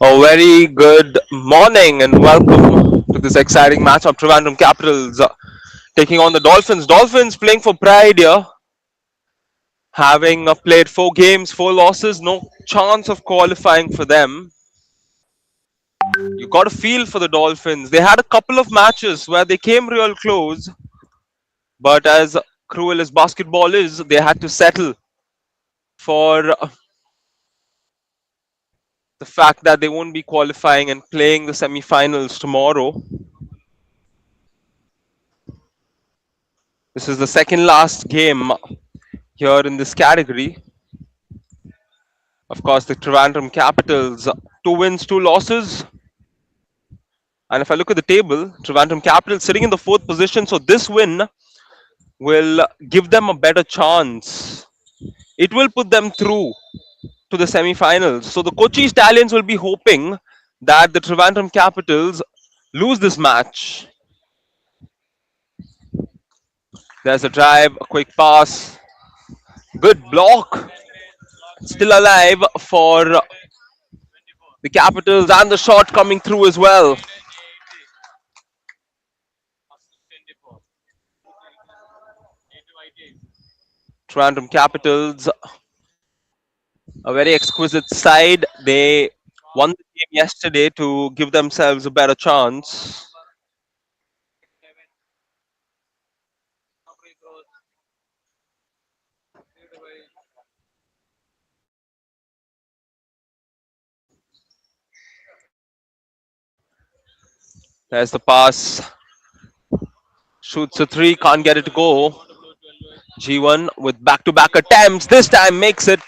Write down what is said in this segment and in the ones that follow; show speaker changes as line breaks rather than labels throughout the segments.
A very good morning and welcome to this exciting match of Trivandrum Capitals taking on the Dolphins. Dolphins playing for pride here, having played 4 games, 4 losses, no chance of qualifying for them. You got a feel for the Dolphins. They had a couple of matches where they came real close, but as cruel as basketball is, they had to settle for the fact that they won't be qualifying and playing the semi-finals tomorrow. This is the second last game here in this category. Of course, the Trivandrum Capitals, 2 wins, 2 losses. And if I look at the table, Trivandrum Capitals sitting in the 4th position. So this win will give them a better chance. It will put them through to the semi-finals. So the Kochi Stallions will be hoping that the Trivandrum Capitals lose this match. There's a drive, a quick pass, good block. Still alive for the Capitals, and the shot coming through as well. Trivandrum Capitals, a very exquisite side. They won the game yesterday to give themselves a better chance. There's the pass. Shoots a three, can't get it to go. G1 with back to back attempts. This time makes it.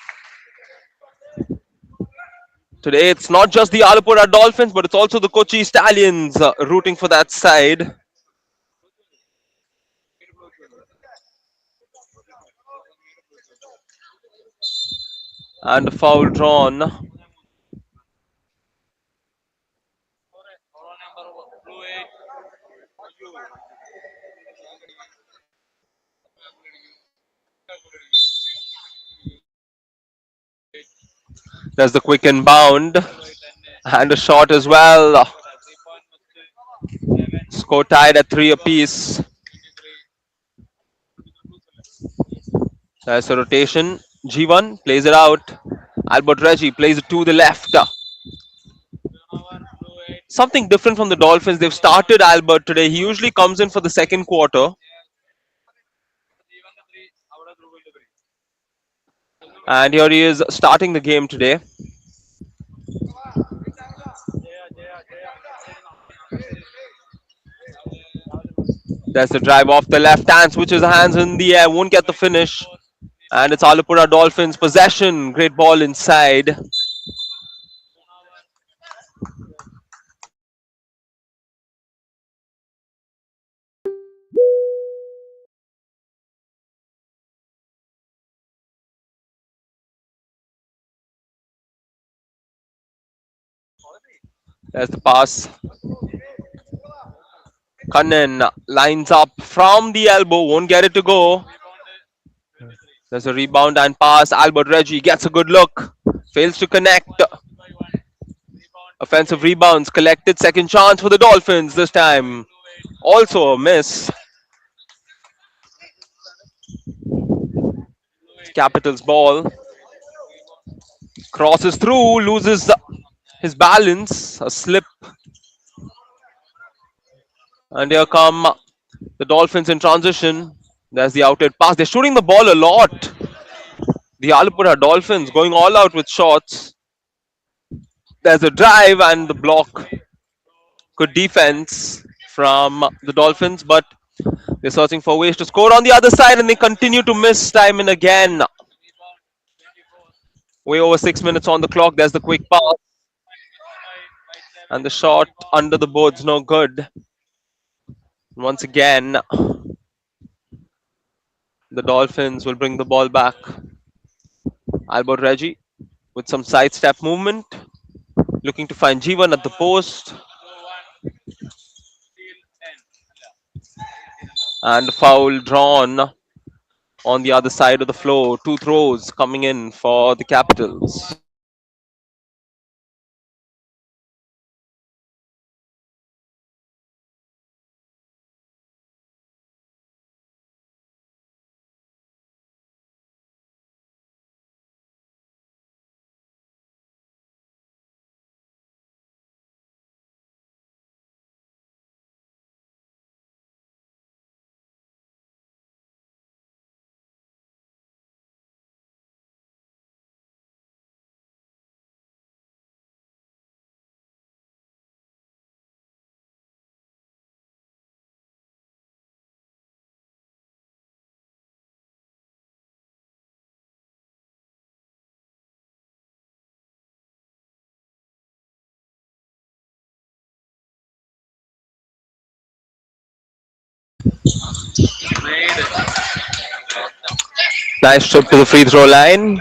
Today it's not just the Alappuzha Dolphins, but it's also the Kochi Stallions rooting for that side. And a foul drawn. There's the quick inbound. And a shot as well. Score tied at 3 apiece. There's a rotation. G1 plays it out. Albert Reggie plays it to the left. Something different from the Dolphins. They've started Albert today. He usually comes in for the second quarter. And here he is starting the game today. There's the drive off the left hand, switches hands in the air, won't get the finish. And it's Alappuzha Dolphins possession. Great ball inside. There's the pass. Kannan lines up from the elbow, won't get it to go. There's a rebound and pass. Albert Reggie gets a good look, fails to connect. Offensive rebounds collected. Second chance for the Dolphins this time. Also a miss. Capitals ball. Crosses through, loses his balance. A slip. And here come the Dolphins in transition. There's the outed pass. They're shooting the ball a lot. The Alappuzha Dolphins going all out with shots. There's a drive and the block. Good defense from the Dolphins, but they're searching for ways to score on the other side and they continue to miss time and again. Way over 6 minutes on the clock. There's the quick pass. And the shot under the board's no good. Once again, the Dolphins will bring the ball back. Albert Reggie with some sidestep movement. Looking to find G1 at the post. And foul drawn on the other side of the floor. 2 throws coming in for the Capitals. Nice trip to the free throw line.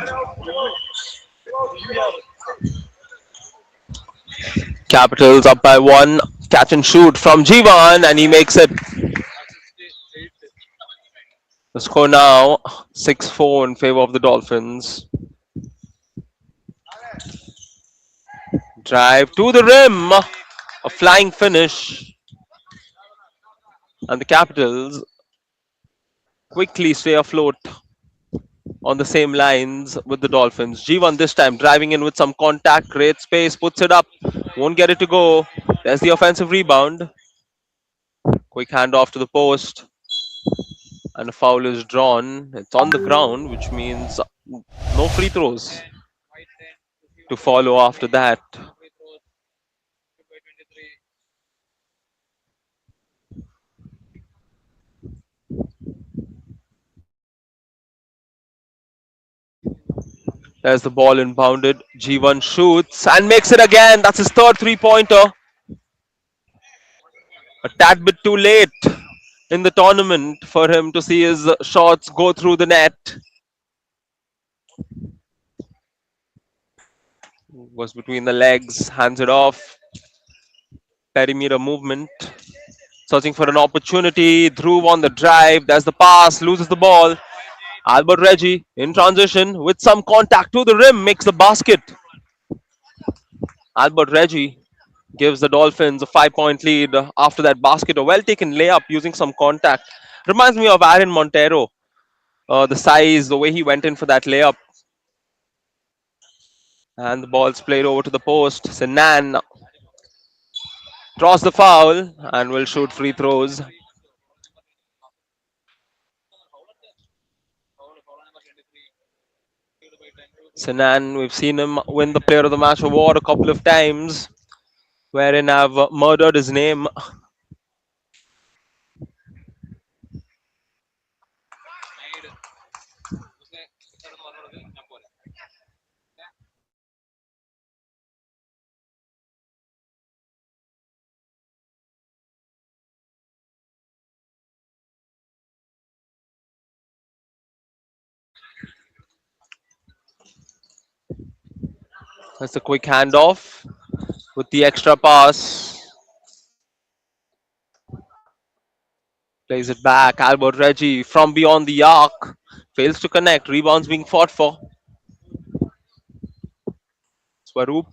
Capitals up by one. Catch and shoot from G1, and he makes it. The score now 6-4 in favor of the Dolphins. Drive to the rim. A flying finish. And the Capitals quickly stay afloat on the same lines with the Dolphins. G1 this time driving in with some contact, great space, puts it up, won't get it to go. There's the offensive rebound. Quick handoff to the post, and a foul is drawn. It's on the ground, which means no free throws to follow after that. There's the ball inbounded. G1 shoots and makes it again. That's his third three-pointer. A tad bit too late in the tournament for him to see his shots go through the net. Goes between the legs, hands it off. Perimeter movement. Searching for an opportunity. Dhruv on the drive. There's the pass. Loses the ball. Albert Reggie in transition with some contact to the rim. Makes the basket. Albert Reggie gives the Dolphins a 5-point lead after that basket. A well taken layup using some contact. Reminds me of Aaron Montero. The size, the way he went in for that layup. And the ball's played over to the post. Sinan draws the foul and will shoot free throws. Sinan, we've seen him win the Player of the Match award a couple of times, wherein I've murdered his name. That's a quick handoff with the extra pass. Plays it back. Albert Reggie from beyond the arc. Fails to connect. Rebounds being fought for. Swaroop.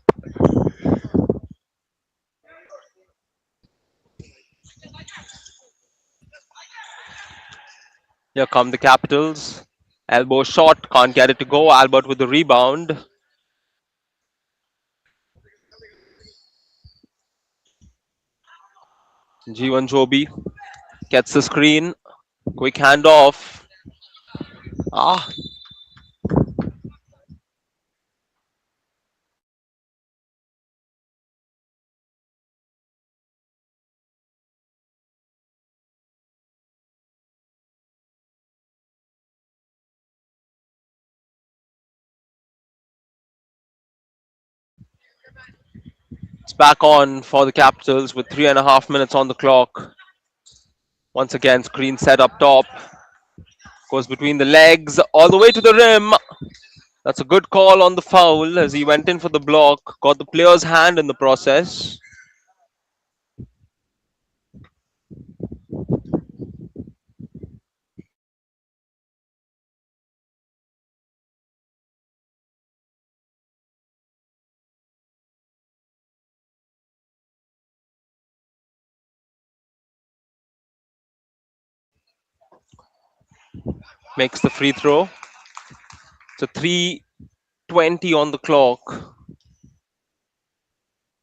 Here come the Capitals. Elbow shot. Can't get it to go. Albert with the rebound. G1 Joby gets the screen. Quick handoff. Ah, it's back on for the Capitals with 3.5 minutes on the clock. Once again, screen set up top. Goes between the legs all the way to the rim. That's a good call on the foul as he went in for the block. Got the player's hand in the process. Makes the free throw. So 3:20 on the clock.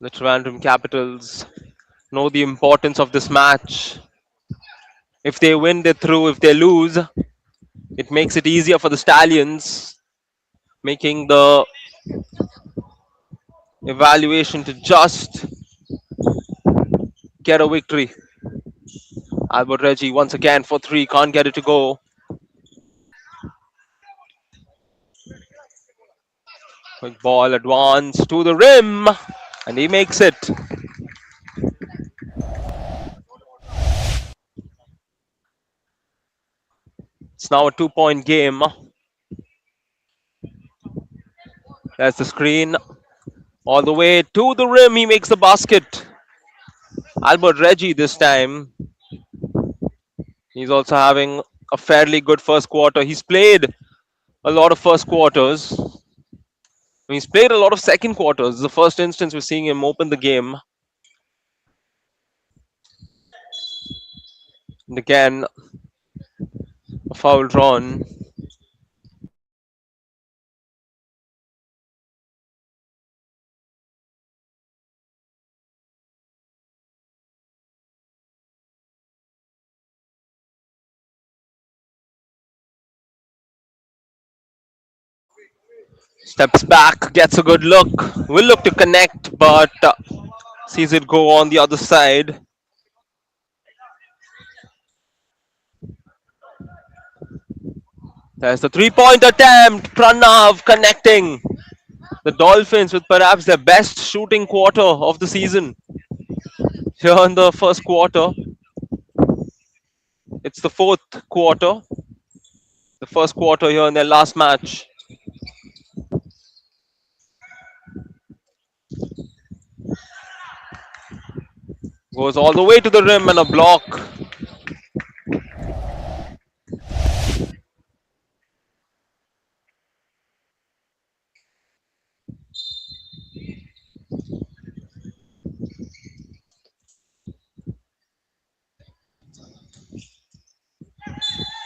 The Trivandrum Capitals know the importance of this match. If they win, they're through. If they lose, it makes it easier for the Stallions, making the evaluation to just get a victory. Albert Reggie once again for three, can't get it to go. Quick ball advance to the rim, and he makes it. It's now a 2 point game. There's the screen. All the way to the rim. He makes the basket. Albert Reggie this time. He's also having a fairly good first quarter. He's played a lot of first quarters. He's played a lot of second quarters. This is the first instance we're seeing him open the game. And again, a foul drawn. Steps back, gets a good look. Will look to connect, but sees it go on the other side. There's the 3 point attempt. Pranav connecting. The Dolphins with perhaps their best shooting quarter of the season. Here in the first quarter, it's the fourth quarter. The first quarter here in their last match. Goes all the way to the rim and a block.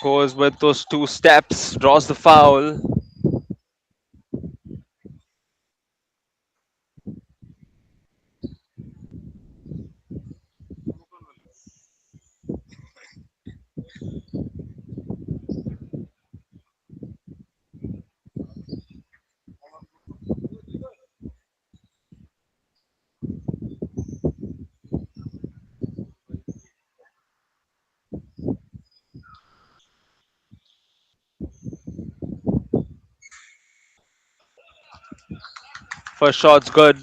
Goes with those two steps, draws the foul. First shot's good,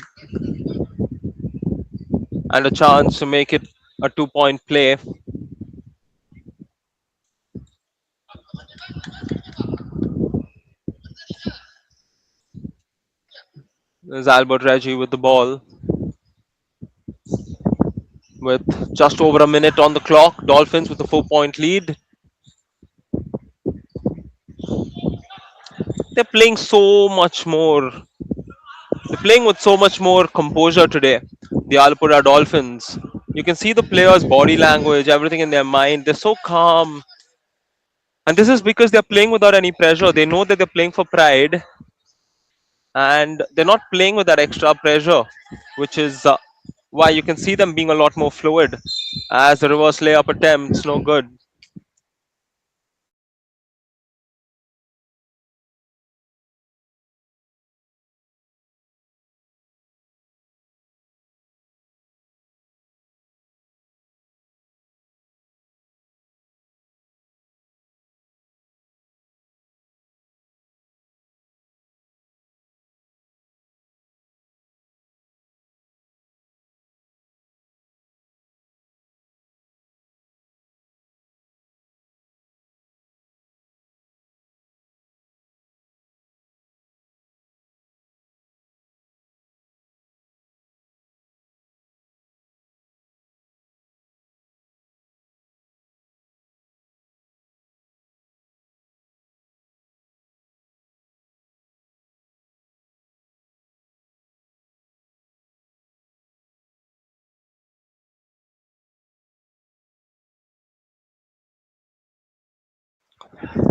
and a chance to make it a 2 point play. There's Albert Reggie with the ball. With just over a minute on the clock, Dolphins with a 4 point lead. They're playing so much more. They're playing with so much more composure today. The Alappuzha Dolphins. You can see the players' body language, everything in their mind. They're so calm. And this is because they're playing without any pressure. They know that they're playing for pride and they're not playing with that extra pressure, which is why you can see them being a lot more fluid as the reverse layup attempts no good.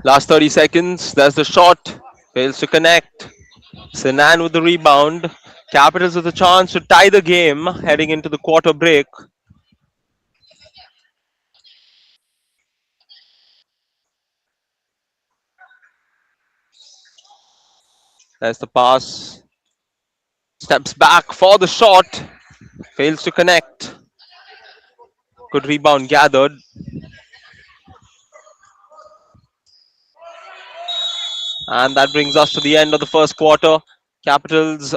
Last 30 seconds, there's the shot, fails to connect. Sinan with the rebound. Capitals with a chance to tie the game heading into the quarter break. There's the pass. Steps back for the shot. Fails to connect. Good rebound gathered. And that brings us to the end of the first quarter. Capitals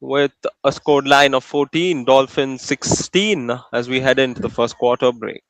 with a scored line of 14, Dolphins 16 as we head into the first quarter break.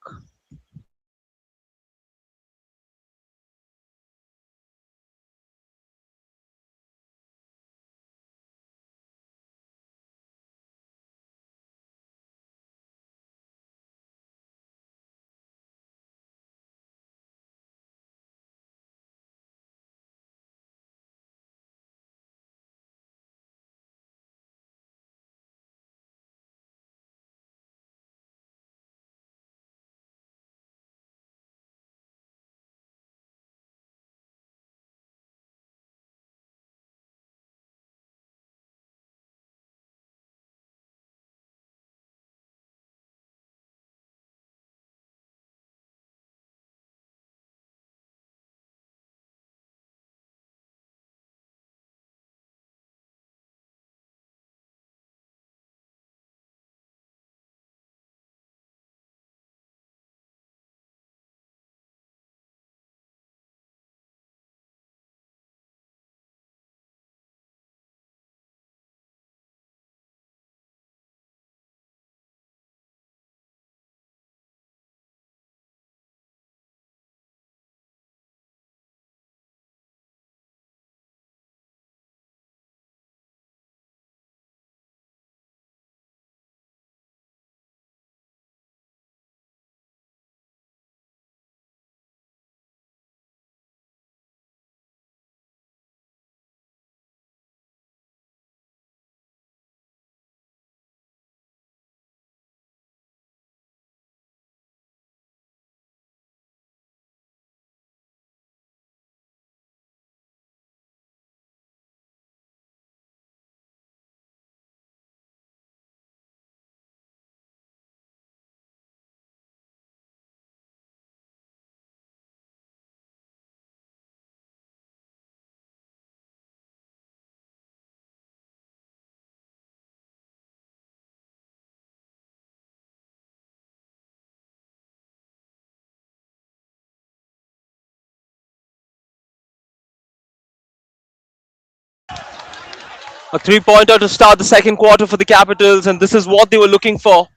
A three-pointer to start the second quarter for the Capitals, and this is what they were looking for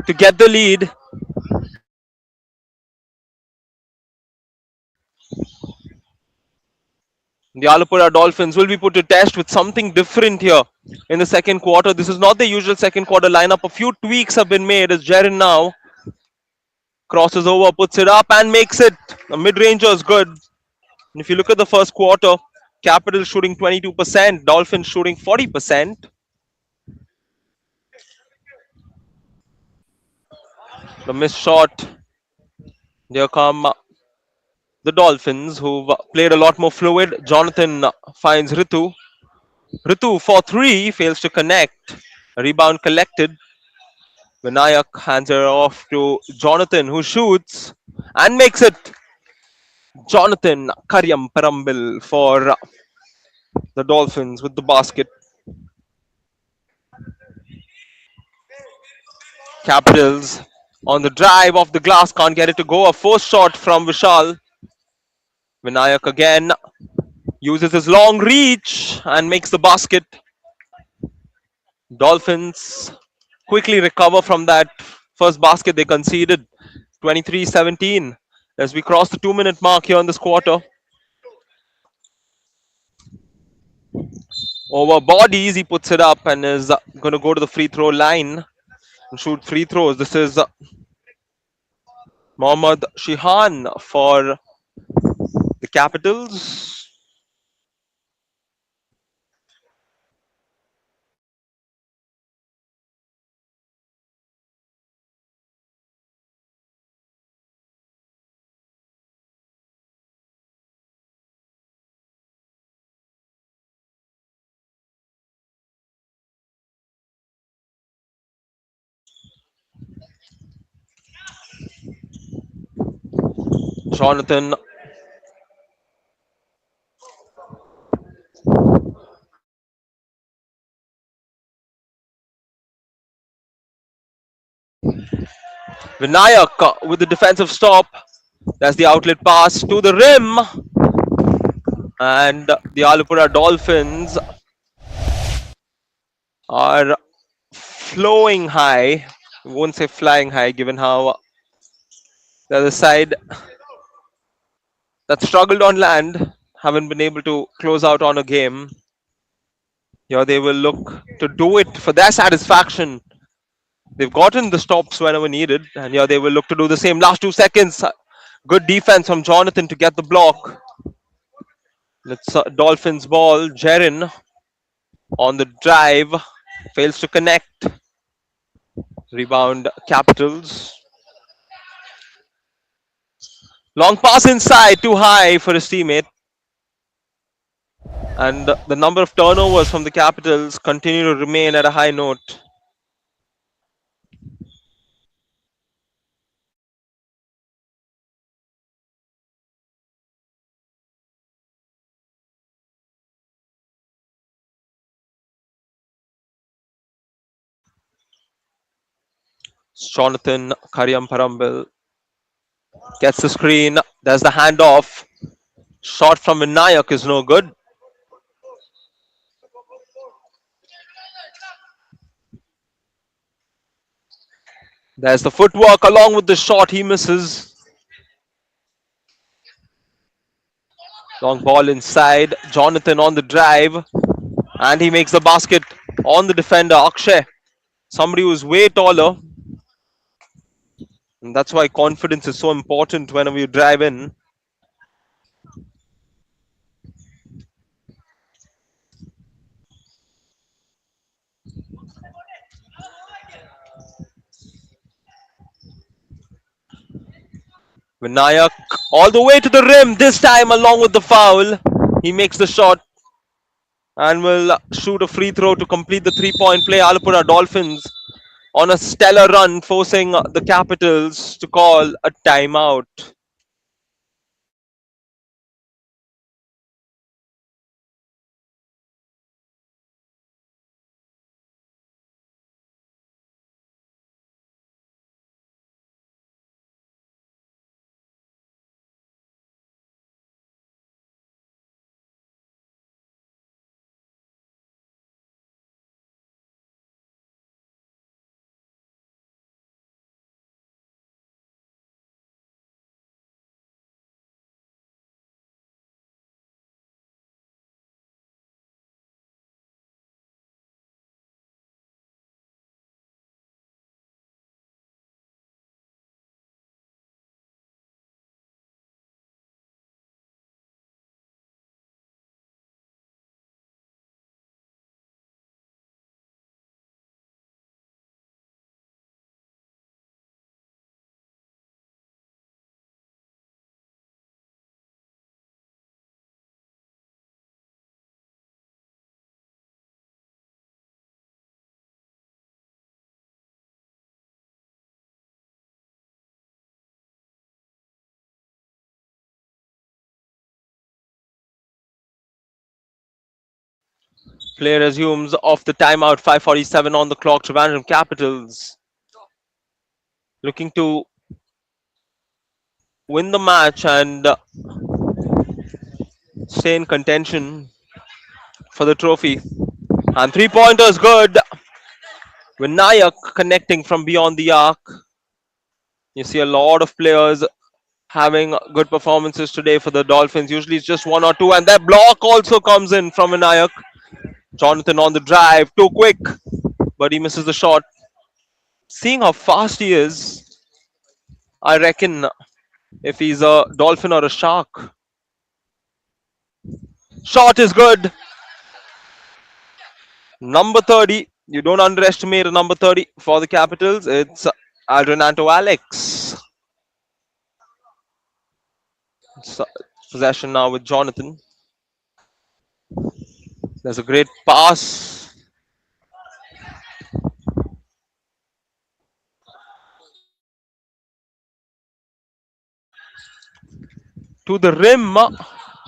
to get the lead. The Alappuzha Dolphins will be put to test with something different here in the second quarter. This is not the usual second quarter lineup. A few tweaks have been made as Jaren now crosses over, puts it up, and makes it. A mid-ranger is good. And if you look at the first quarter, Capitals shooting 22%, Dolphins shooting 40%. The missed shot. Here come the Dolphins, who've played a lot more fluid. Jonathan finds Ritu. Ritu for three, fails to connect. A rebound collected. Vinayak hands her off to Jonathan, who shoots and makes it. Jonathan Karyam Parambil for the Dolphins with the basket. Capitals on the drive off the glass, can't get it to go. A forced shot from Vishal. Vinayak again uses his long reach and makes the basket. Dolphins quickly recover from that first basket they conceded. 23-17 as we cross the 2-minute mark here in this quarter. Over bodies, he puts it up and is going to go to the free throw line and shoot free throws. This is Mohammad Shihan for the Capitals. Jonathan Vinayak with the defensive stop. That's the outlet pass to the rim. And the Alappuzha Dolphins are flowing high. I won't say flying high, given how the other side that struggled on land haven't been able to close out on a game. Here they will look to do it for their satisfaction. They've gotten the stops whenever needed, and here they will look to do the same. Last 2 seconds, good defense from Jonathan to get the block. It's Dolphins ball. Jaren on the drive fails to connect. Rebound Capitals. Long pass inside, too high for his teammate. And the number of turnovers from the Capitals continue to remain at a high note. Jonathan Karyam Parambil gets the screen. There's the handoff. Shot from Vinayak is no good. There's the footwork along with the shot. He misses. Long ball inside. Jonathan on the drive. And he makes the basket on the defender, Akshay. Somebody who's way taller. And that's why confidence is so important whenever you drive in. Vinayak all the way to the rim. This time, along with the foul, he makes the shot and will shoot a free throw to complete the 3-point play. Alappuzha Dolphins on a stellar run, forcing the Capitals to call a timeout. Play resumes off the timeout. 5:47 on the clock. Trivandrum Capitals looking to win the match and stay in contention for the trophy. And three-pointers good. Vinayak connecting from beyond the arc. You see a lot of players having good performances today for the Dolphins. Usually it's just one or two, and that block also comes in from Vinayak. Jonathan on the drive, too quick, but he misses the shot. Seeing how fast he is, I reckon if he's a dolphin or a shark. Shot is good. Number 30. You don't underestimate a number 30 for the Capitals. It's Aldrinanto Alex. So, possession now with Jonathan. There's a great pass to the rim.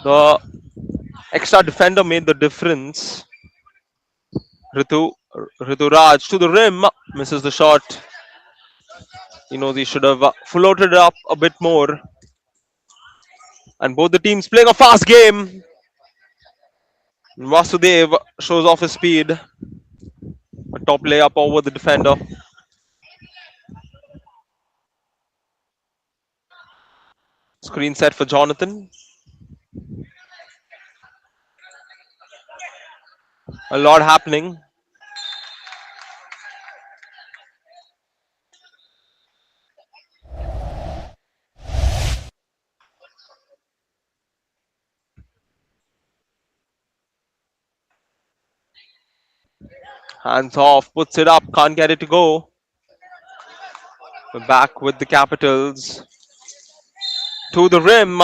The extra defender made the difference. Ritu, Rituraj to the rim, misses the shot. He knows he should have floated it up a bit more. And both the teams playing a fast game. Vasudev shows off his speed. A top layup over the defender. Screen set for Jonathan. A lot happening. Hands off, puts it up, can't get it to go. We're back with the Capitals. To the rim.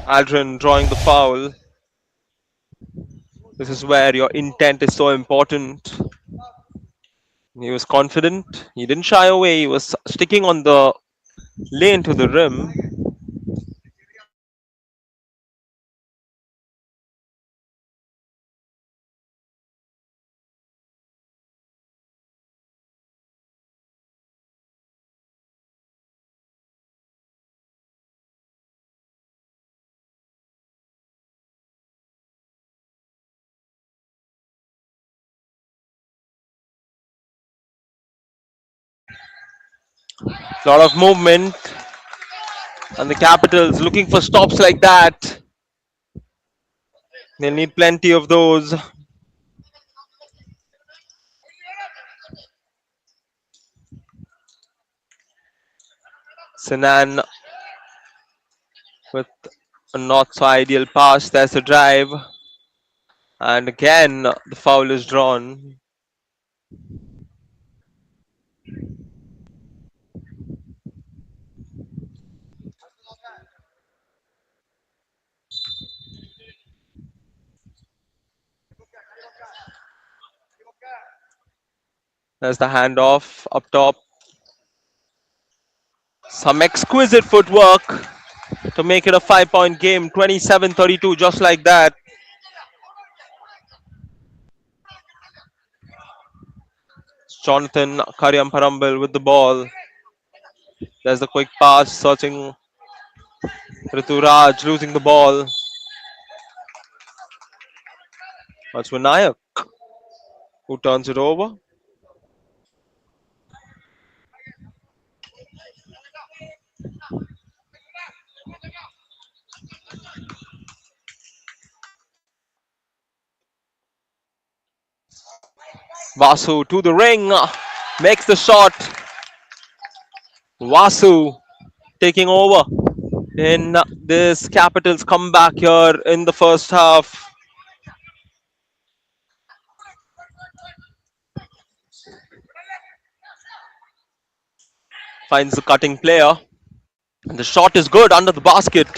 Aldrin drawing the foul. This is where your intent is so important. He was confident. He didn't shy away. He was sticking on the lane to the rim. A lot of movement. And the Capitals looking for stops like that. They'll need plenty of those. Sinan with a not so ideal pass. There's a drive. And again, the foul is drawn. There's the handoff up top. Some exquisite footwork to make it a 5-point game. 27-32, just like that. Jonathan Karyamparambil with the ball. There's the quick pass, searching Rituraj, losing the ball. That's Vinayak who turns it over. Vasu to the ring, makes the shot. Vasu taking over in this Capitals comeback here in the first half. Finds the cutting player. And the shot is good under the basket.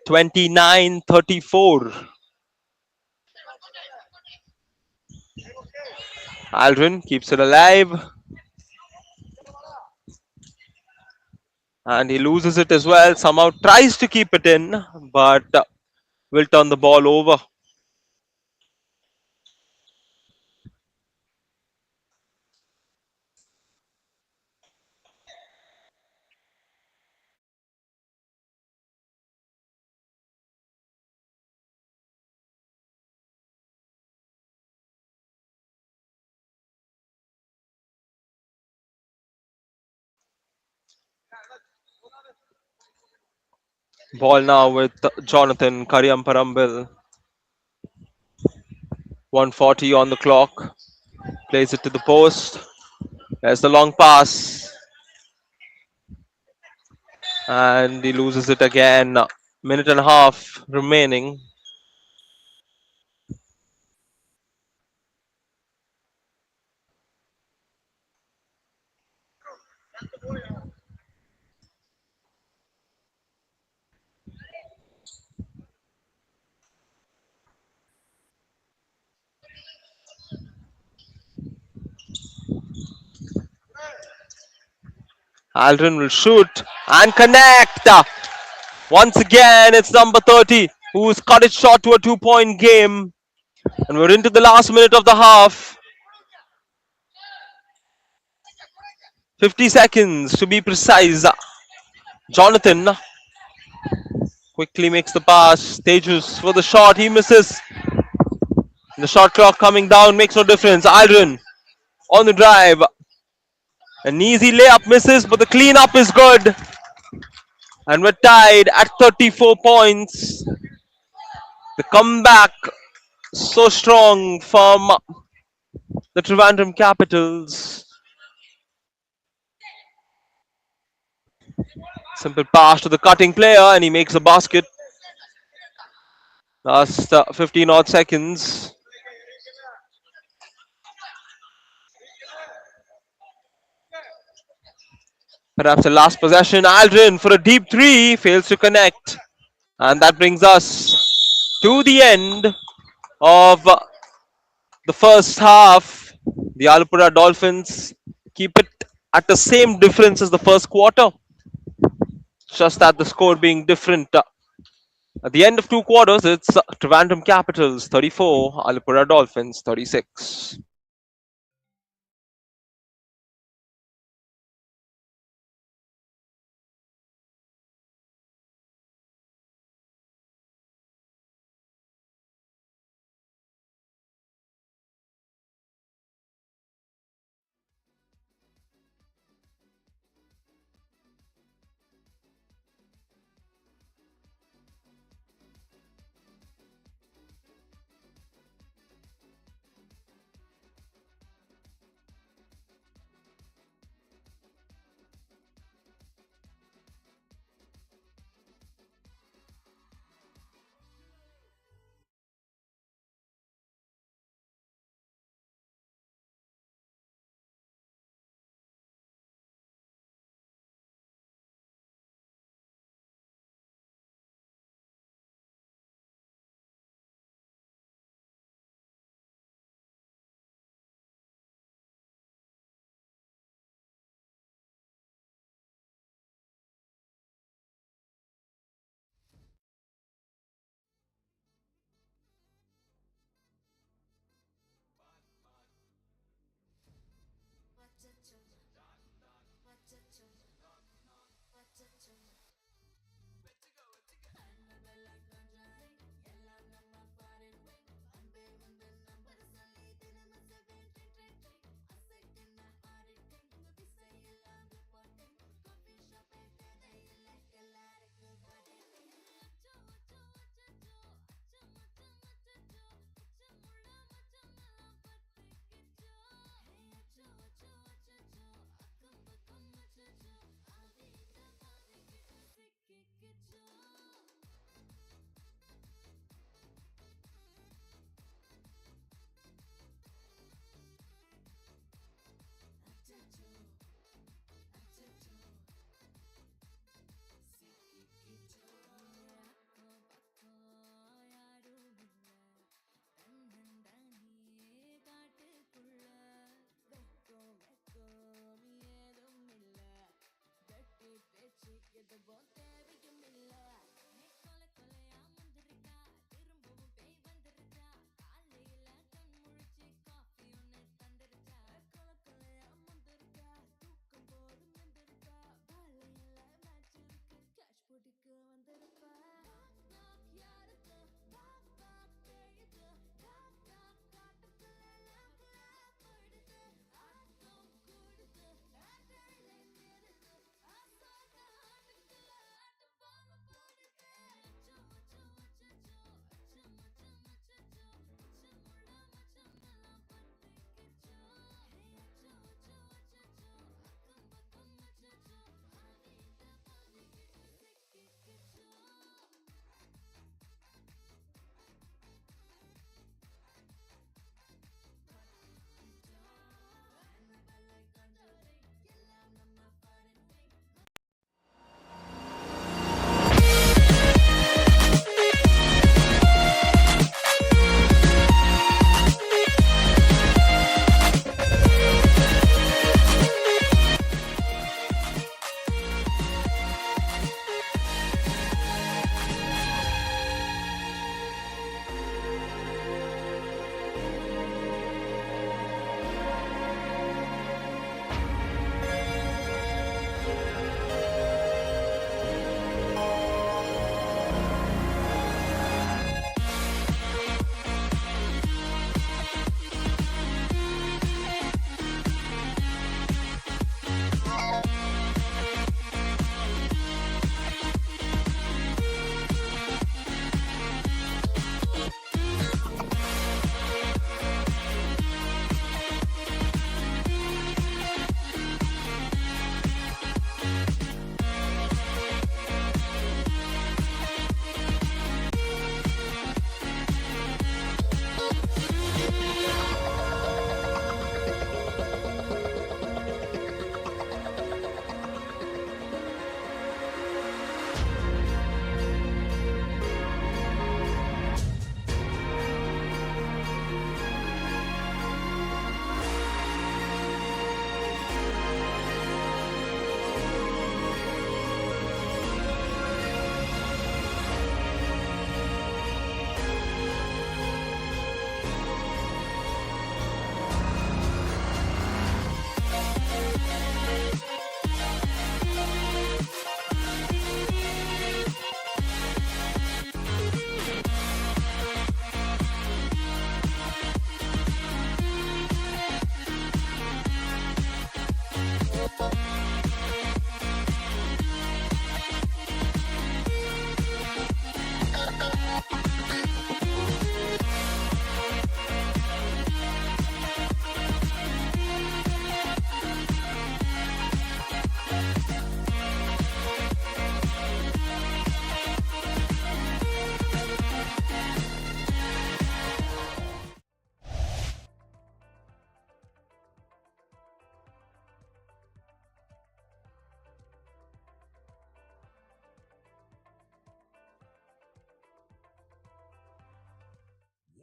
29-34. Aldrin keeps it alive. And he loses it as well. Somehow tries to keep it in, but will turn the ball over. Ball now with Jonathan Kariamparambil. 140 on the clock. Plays it to the post. There's the long pass. And he loses it again. Minute and a half remaining. Aldrin will shoot and connect. Once again, it's number 30 who's cut it short to a 2-point game. And we're into the last minute of the half. 50 seconds to be precise. Jonathan quickly makes the pass. Tejus for the shot. He misses. The shot clock coming down makes no difference. Aldrin on the drive. An easy layup misses, but the cleanup is good. And we're tied at 34 points. The comeback so strong from the Trivandrum Capitals. Simple pass to the cutting player, and he makes a basket. Last 15 odd seconds. Perhaps the last possession. Aldrin for a deep three fails to connect. And that brings us to the end of the first half. The Alappuzha Dolphins keep it at the same difference as the first quarter. Just that the score being different. At the end of two quarters, it's Trivandrum Capitals 34, Alappuzha Dolphins 36.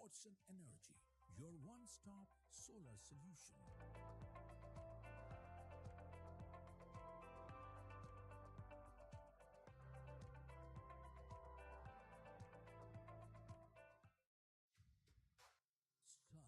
Sports and Energy, your one-stop solar solution. Sun.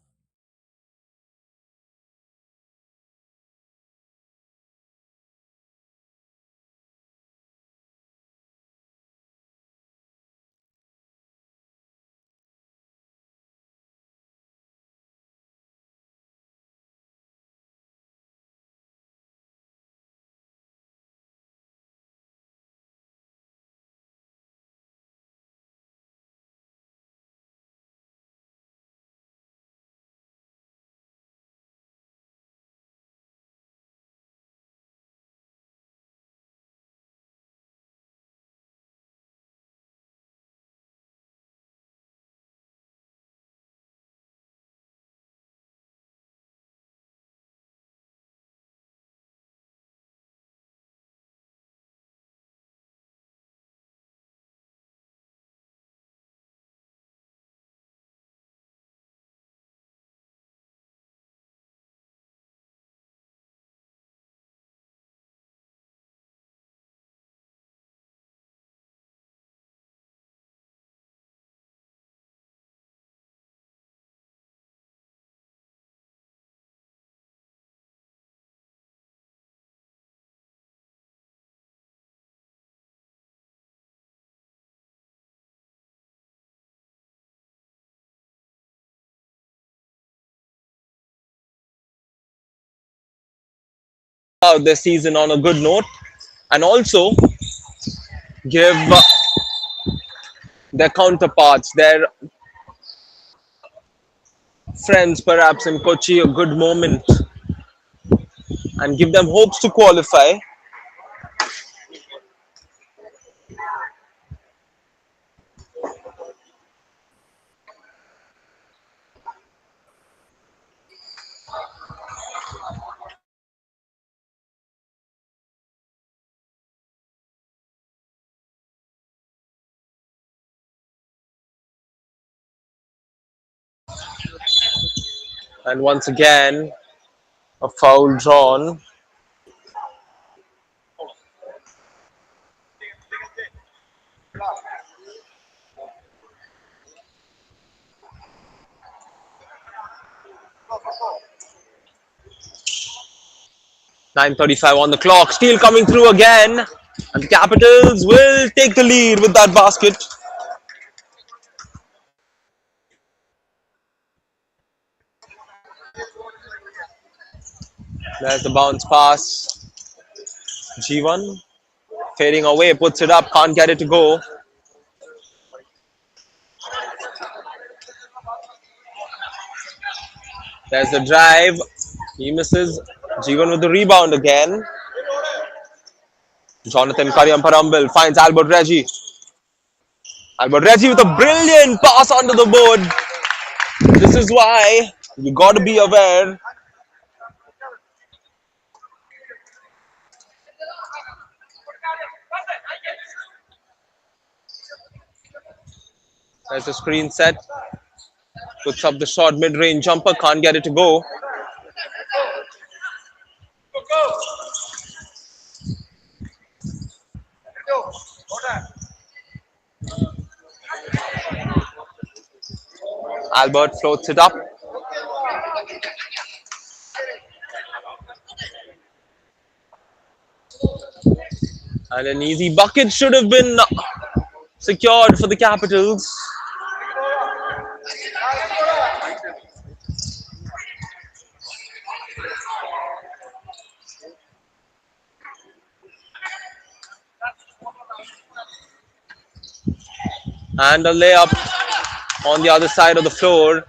Out their season on a good note, and also give their counterparts, their friends perhaps in Kochi a good moment and give them hopes to qualify. And once again, a foul drawn. 9:35 on the clock. Steele coming through again. And the Capitals will take the lead with that basket. There's the bounce pass. G1 fading away, puts it up, can't get it to go. There's the drive. He misses. G1 with the rebound again. Jonathan Kariamparambil finds Albert Reggie. Albert Reggie with a brilliant pass onto the board. This is why you got to be aware. There's a screen set. Puts up the short mid-range jumper. Can't get it to go. Albert floats it up. And an easy bucket should have been secured for the Capitals. And a layup on the other side of the floor.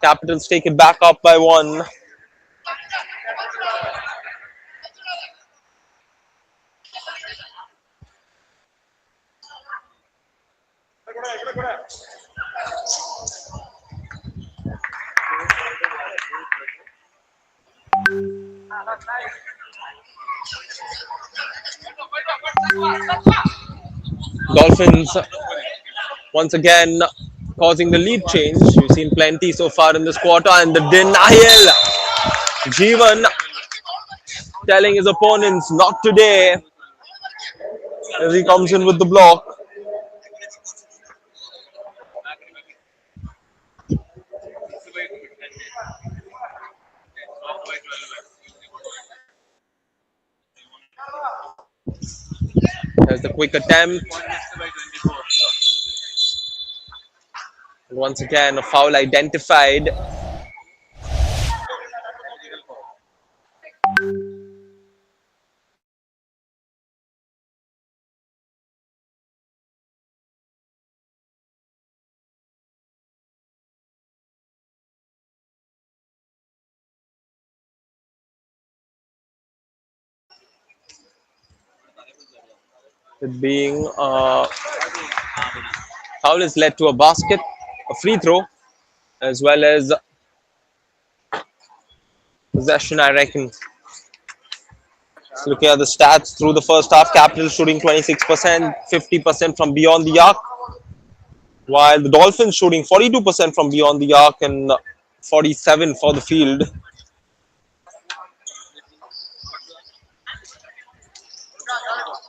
Capitals take it back up by one. Dolphins once again causing the lead change. We've seen plenty so far in this quarter, and the denial. Jeevan telling his opponents not today as he comes in with the block. There's the quick attempt. Once again, a foul identified. It being foul has led to a basket, a free throw, as well as possession, I reckon. So looking at the stats through the first half, Capital shooting 26%, 50% from beyond the arc, while the Dolphins shooting 42% from beyond the arc and 47 for the field.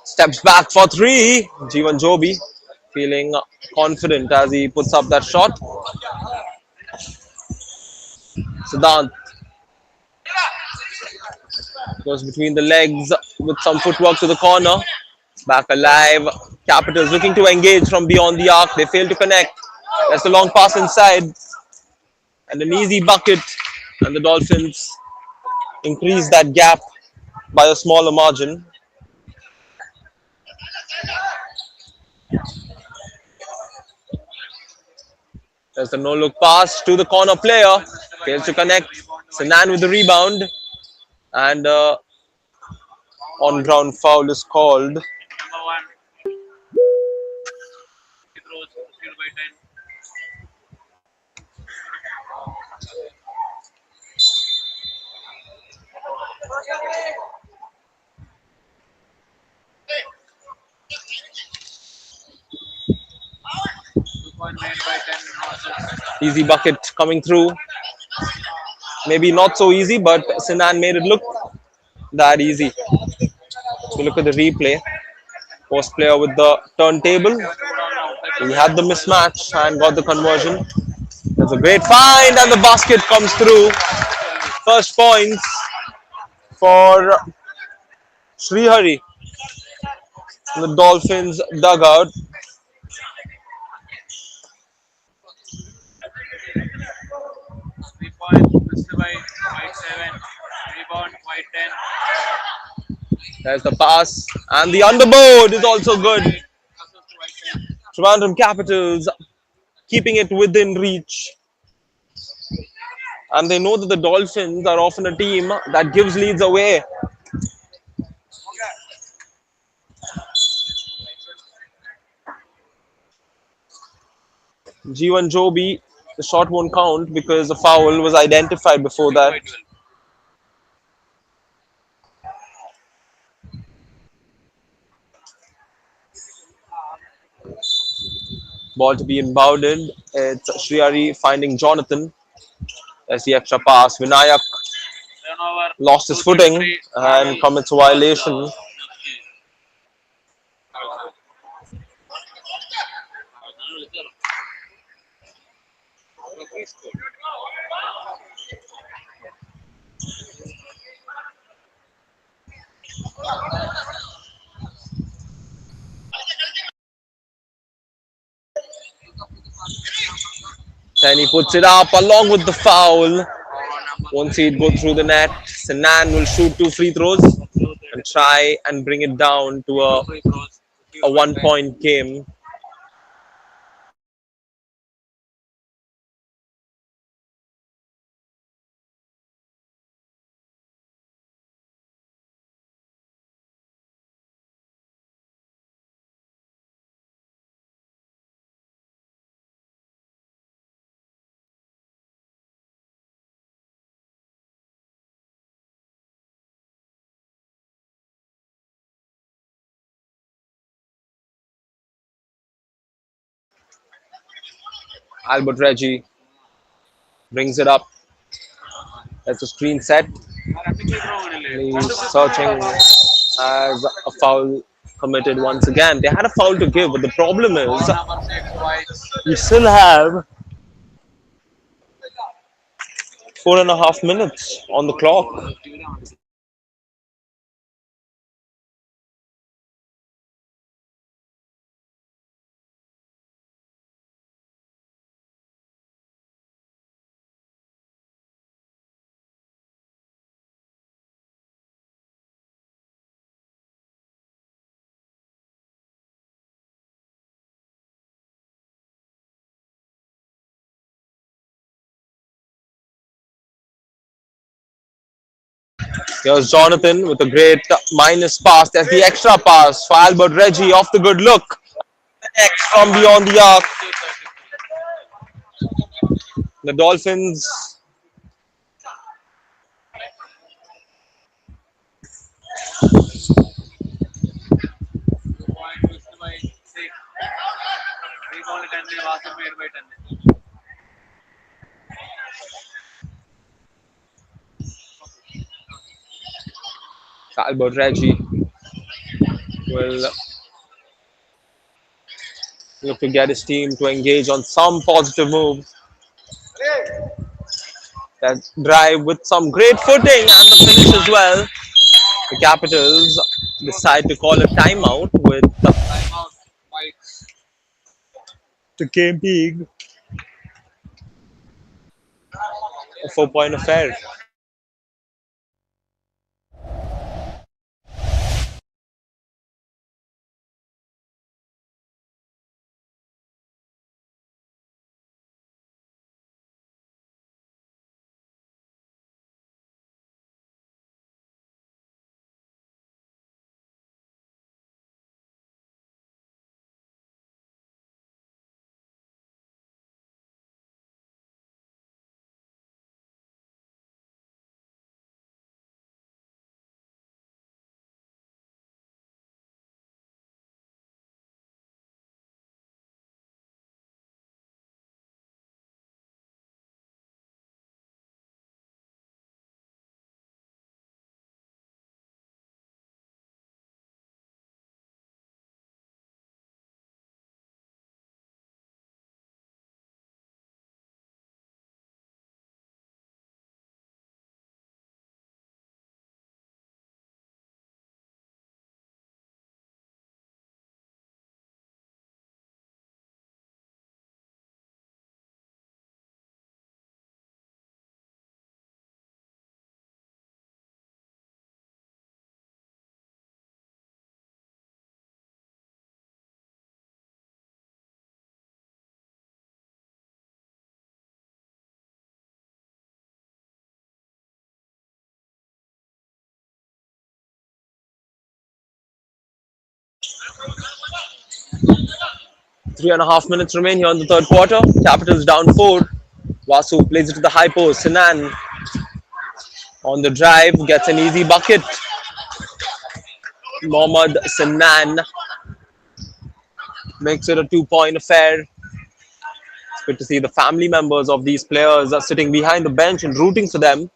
Steps back for three. Jeevan Joby feeling confident as he puts up that shot. Siddhant goes between the legs with some footwork to the corner. Back alive. Capitals looking to engage from beyond the arc. They fail to connect. That's the long pass inside. And an easy bucket. And the Dolphins increase that gap by a smaller margin. There's the no look pass to the corner player. Fails to connect. Sanan with the rebound. And on ground foul is called. Easy bucket coming through. Maybe not so easy, but Sinan made it look that easy. So look at the replay. Post player with the turntable. He had the mismatch and got the conversion. There's a great find and the basket comes through. First points for Srihari in the Dolphins dugout. There's the pass and the underboard is also good. Trivandrum Capitals keeping it within reach. And they know that the Dolphins are often a team that gives leads away. Jeevan Joby, the shot won't count because the foul was identified before that. Ball to be inbounded. It's Srihari finding Jonathan. There's the extra pass. Vinayak lost his footing and commits a violation. Then he puts it up along with the foul. Won't see it go through the net. Sanan will shoot two free throws and try and bring it down to a 1 point game. Albert Reggie brings it up. That's a screen set. He's searching as a foul committed once again. They had a foul to give, but the problem is we still have 4.5 minutes on the clock. Here's Jonathan with a great minus pass. There's the extra pass for Albert Reggie off the good look. X from beyond the arc. The Dolphins Albert Reggie will look to get his team to engage on some positive moves. That drive with some great footing and the finish as well. The Capitals decide to call a timeout with the game being a 4 point affair. Three and a half minutes remain here in the third quarter. Capitals down four. Vasu plays it to the high post. Sinan on the drive gets an easy bucket. Mohammad Sinan makes it a 2 point affair. It's good to see the family members of these players are sitting behind the bench and rooting for them.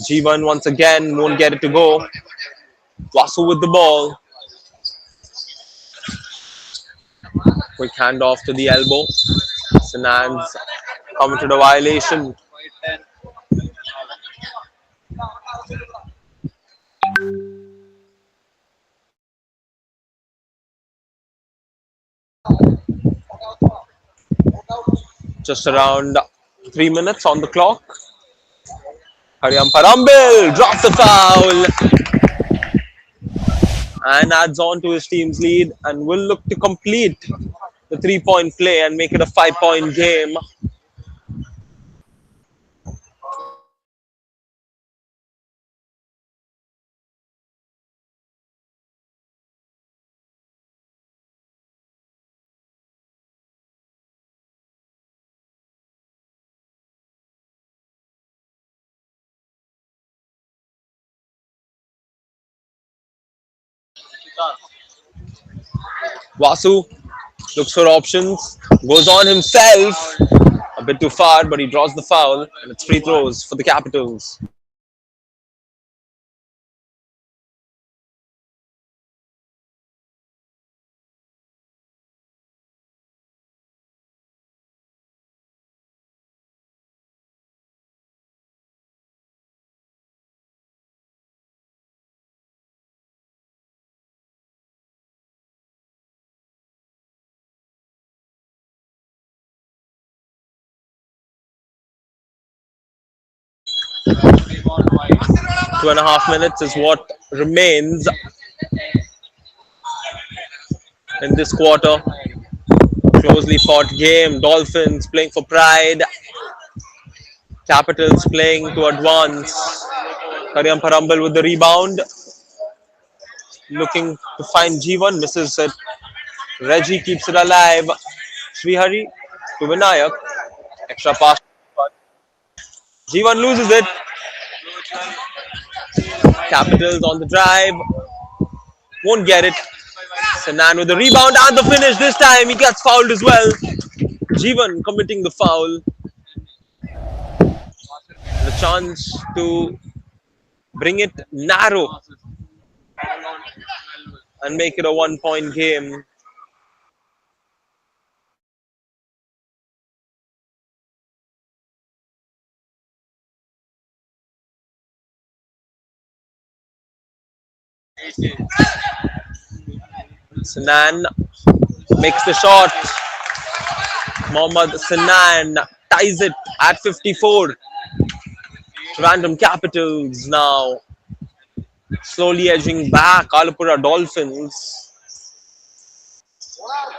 G1 once again won't get it to go. Vasu with the ball. Quick handoff to the elbow. Sinan's committed a violation. Just around 3 minutes on the clock. Hariam Parambil drops the foul and adds on to his team's lead and will look to complete the 3 point play and make it a 5 point game. Vasu looks for options, goes on himself, A bit too far, but he draws the foul, and it's free throws for the Capitals. Two and a half minutes is what remains in this quarter. Closely fought game. Dolphins playing for pride. Capitals playing to advance. Karyam Parambal with the rebound. Looking to find G1. Misses it. Reggie keeps it alive. Srihari to Vinayak. Extra pass. G1 loses it. Capitals on the drive. Won't get it. Sanan with the rebound and the finish. This time he gets fouled as well. G1 committing the foul. The chance to bring it narrow and make it a 1 point game. Sanan makes the shot. Mohammad Sanan ties it at 54. Random Capitals now slowly edging back. Alappuzha Dolphins.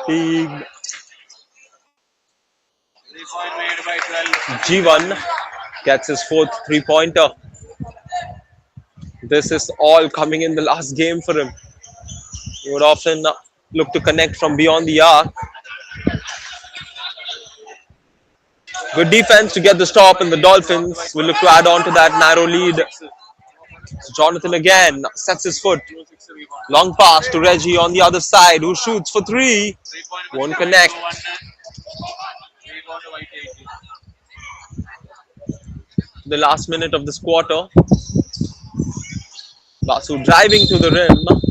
Big G1 gets his fourth three-pointer. This is all coming in the last game for him. He would often look to connect from beyond the arc. Good defense to get the stop, and the Dolphins will look to add on to that narrow lead. Jonathan again sets his foot. Long pass to Reggie on the other side, who shoots for three. Won't connect. The last minute of this quarter. Basu driving to the rim.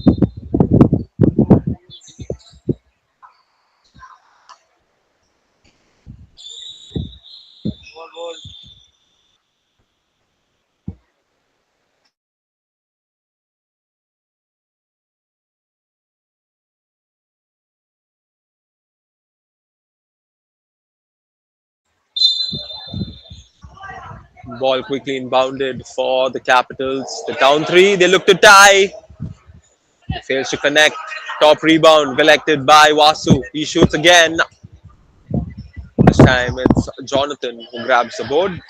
Ball quickly inbounded for the Capitals. The down three, they look to tie. Fails to connect. Top rebound collected by Vasu. He shoots again. This time it's Jonathan who grabs the board.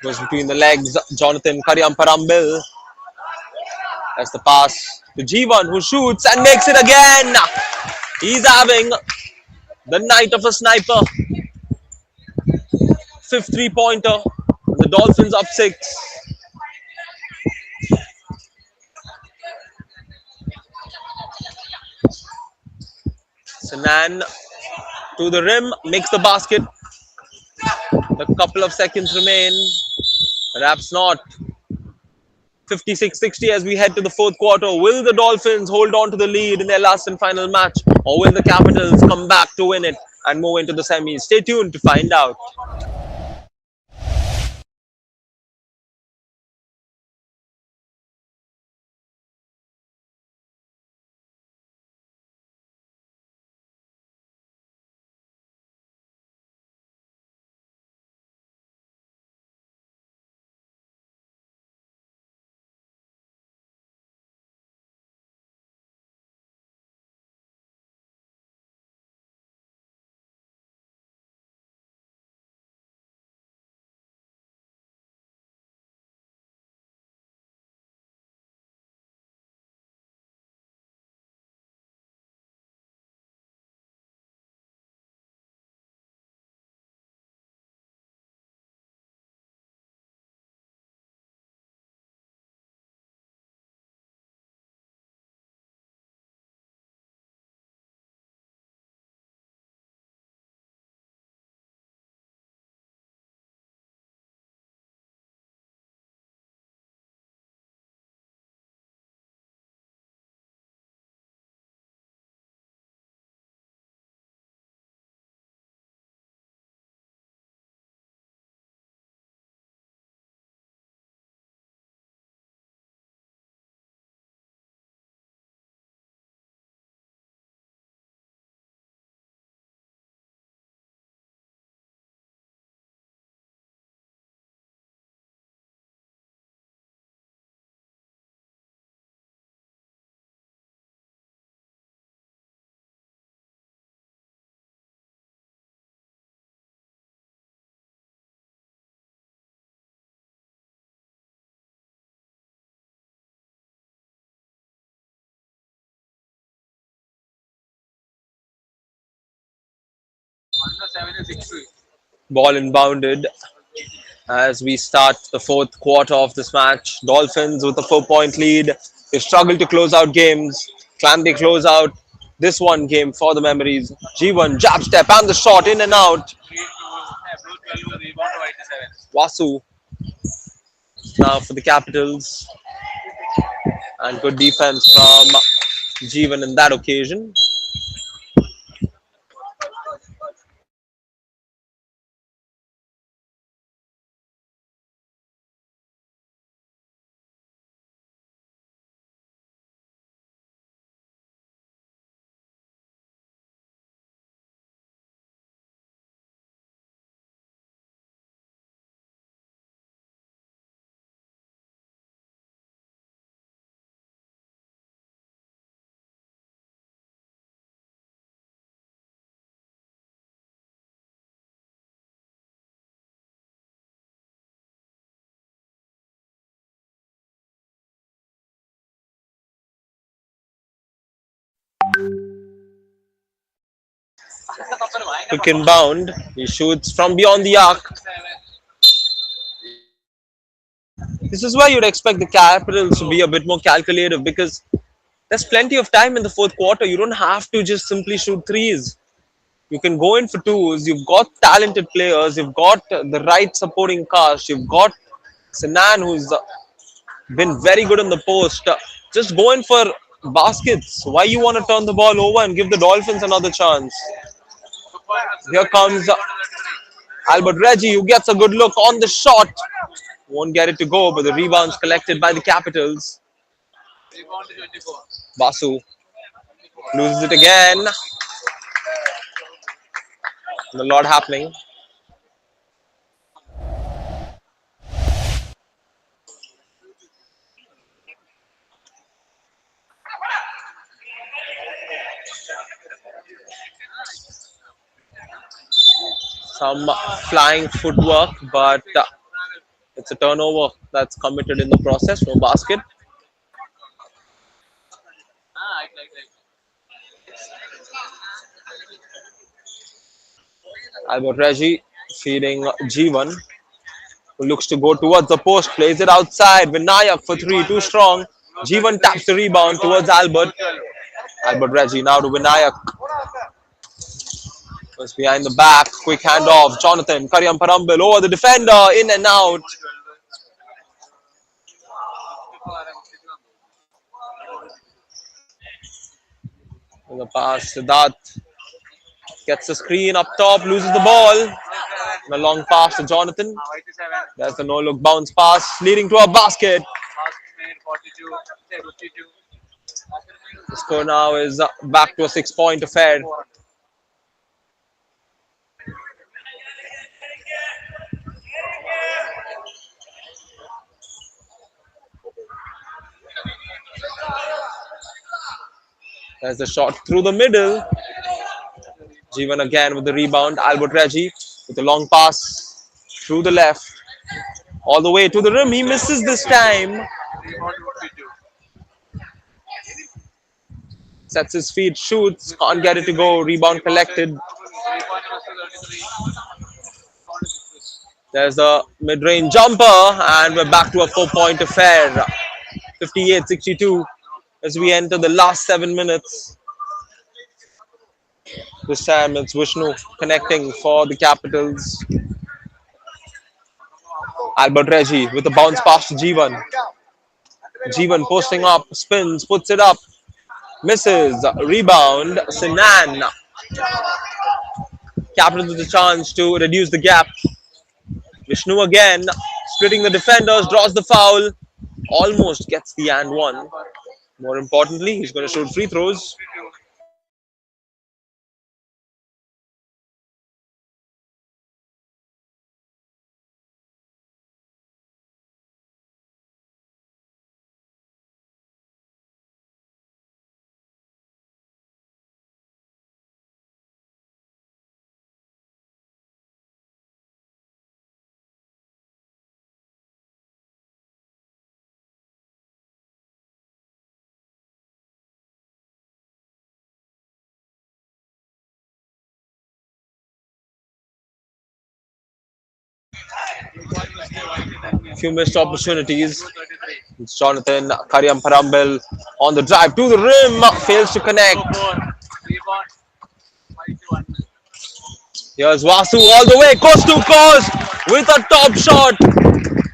Goes between the legs. Jonathan Karyam Parambil. That's the pass to G1 who shoots and makes it again. He's having the night of a sniper. Fifth three-pointer. The Dolphins up six. Sanan to the rim, makes the basket. A couple of seconds remain. Perhaps not. 56-60 as we head to the fourth quarter. Will the Dolphins hold on to the lead in their last and final match? Or will the Capitals come back to win it and move into the semis? Stay tuned to find out. Ball inbounded as we start the fourth quarter of this match. Dolphins with a 4 point lead. They struggle to close out games. Can they close out this one game for the memories? G1 jab step and the shot in and out. Vasu now for the Capitals, and good defense from G1 in that occasion. Quick inbound. He shoots from beyond the arc. This is why you'd expect the Capitals to be a bit more calculative because there's plenty of time in the fourth quarter. You don't have to just simply shoot threes. You can go in for twos. You've got talented players. You've got the right supporting cast. You've got Sinan, who's been very good in the post. Just go in for baskets. Why you want to turn the ball over and give the Dolphins another chance? Here comes Albert Reggie, who gets a good look on the shot. Won't get it to go, but the rebounds collected by the Capitals. Basu loses it again. A lot happening. Some flying footwork, but it's a turnover that's committed in the process. No basket. Albert Reggie feeding G1, who looks to go towards the post, plays it outside. Vinayak for three, too strong. G1 taps the rebound towards Albert. Albert Reggie now to Vinayak. Was behind the back. Quick handoff. Jonathan Karyam Parambil over the defender. In and out. In the pass, Siddharth gets the screen up top, loses the ball. And a long pass to Jonathan. There's the no-look bounce pass leading to a basket. The score now is back to a 6 point affair. There's the shot through the middle. Jeevan again with the rebound. Albert Reggie with a long pass through the left. All the way to the rim. He misses this time. Sets his feet, shoots, can't get it to go. Rebound collected. There's a mid-range jumper, and we're back to a 4 point affair. 58-62 as we enter the last 7 minutes. This time it's Vishnu connecting for the Capitals. Albert Reggie with a bounce pass to Jeevan. Jeevan posting up, spins, puts it up, misses. Rebound, Sinan. Capitals with a chance to reduce the gap. Vishnu again, splitting the defenders, draws the foul, almost gets the and one. More importantly, he's going to shoot free throws. Few missed opportunities. It's Jonathan Karyam Parambil on the drive to the rim, fails to connect. Here's Vasu all the way, coast to coast with a top shot.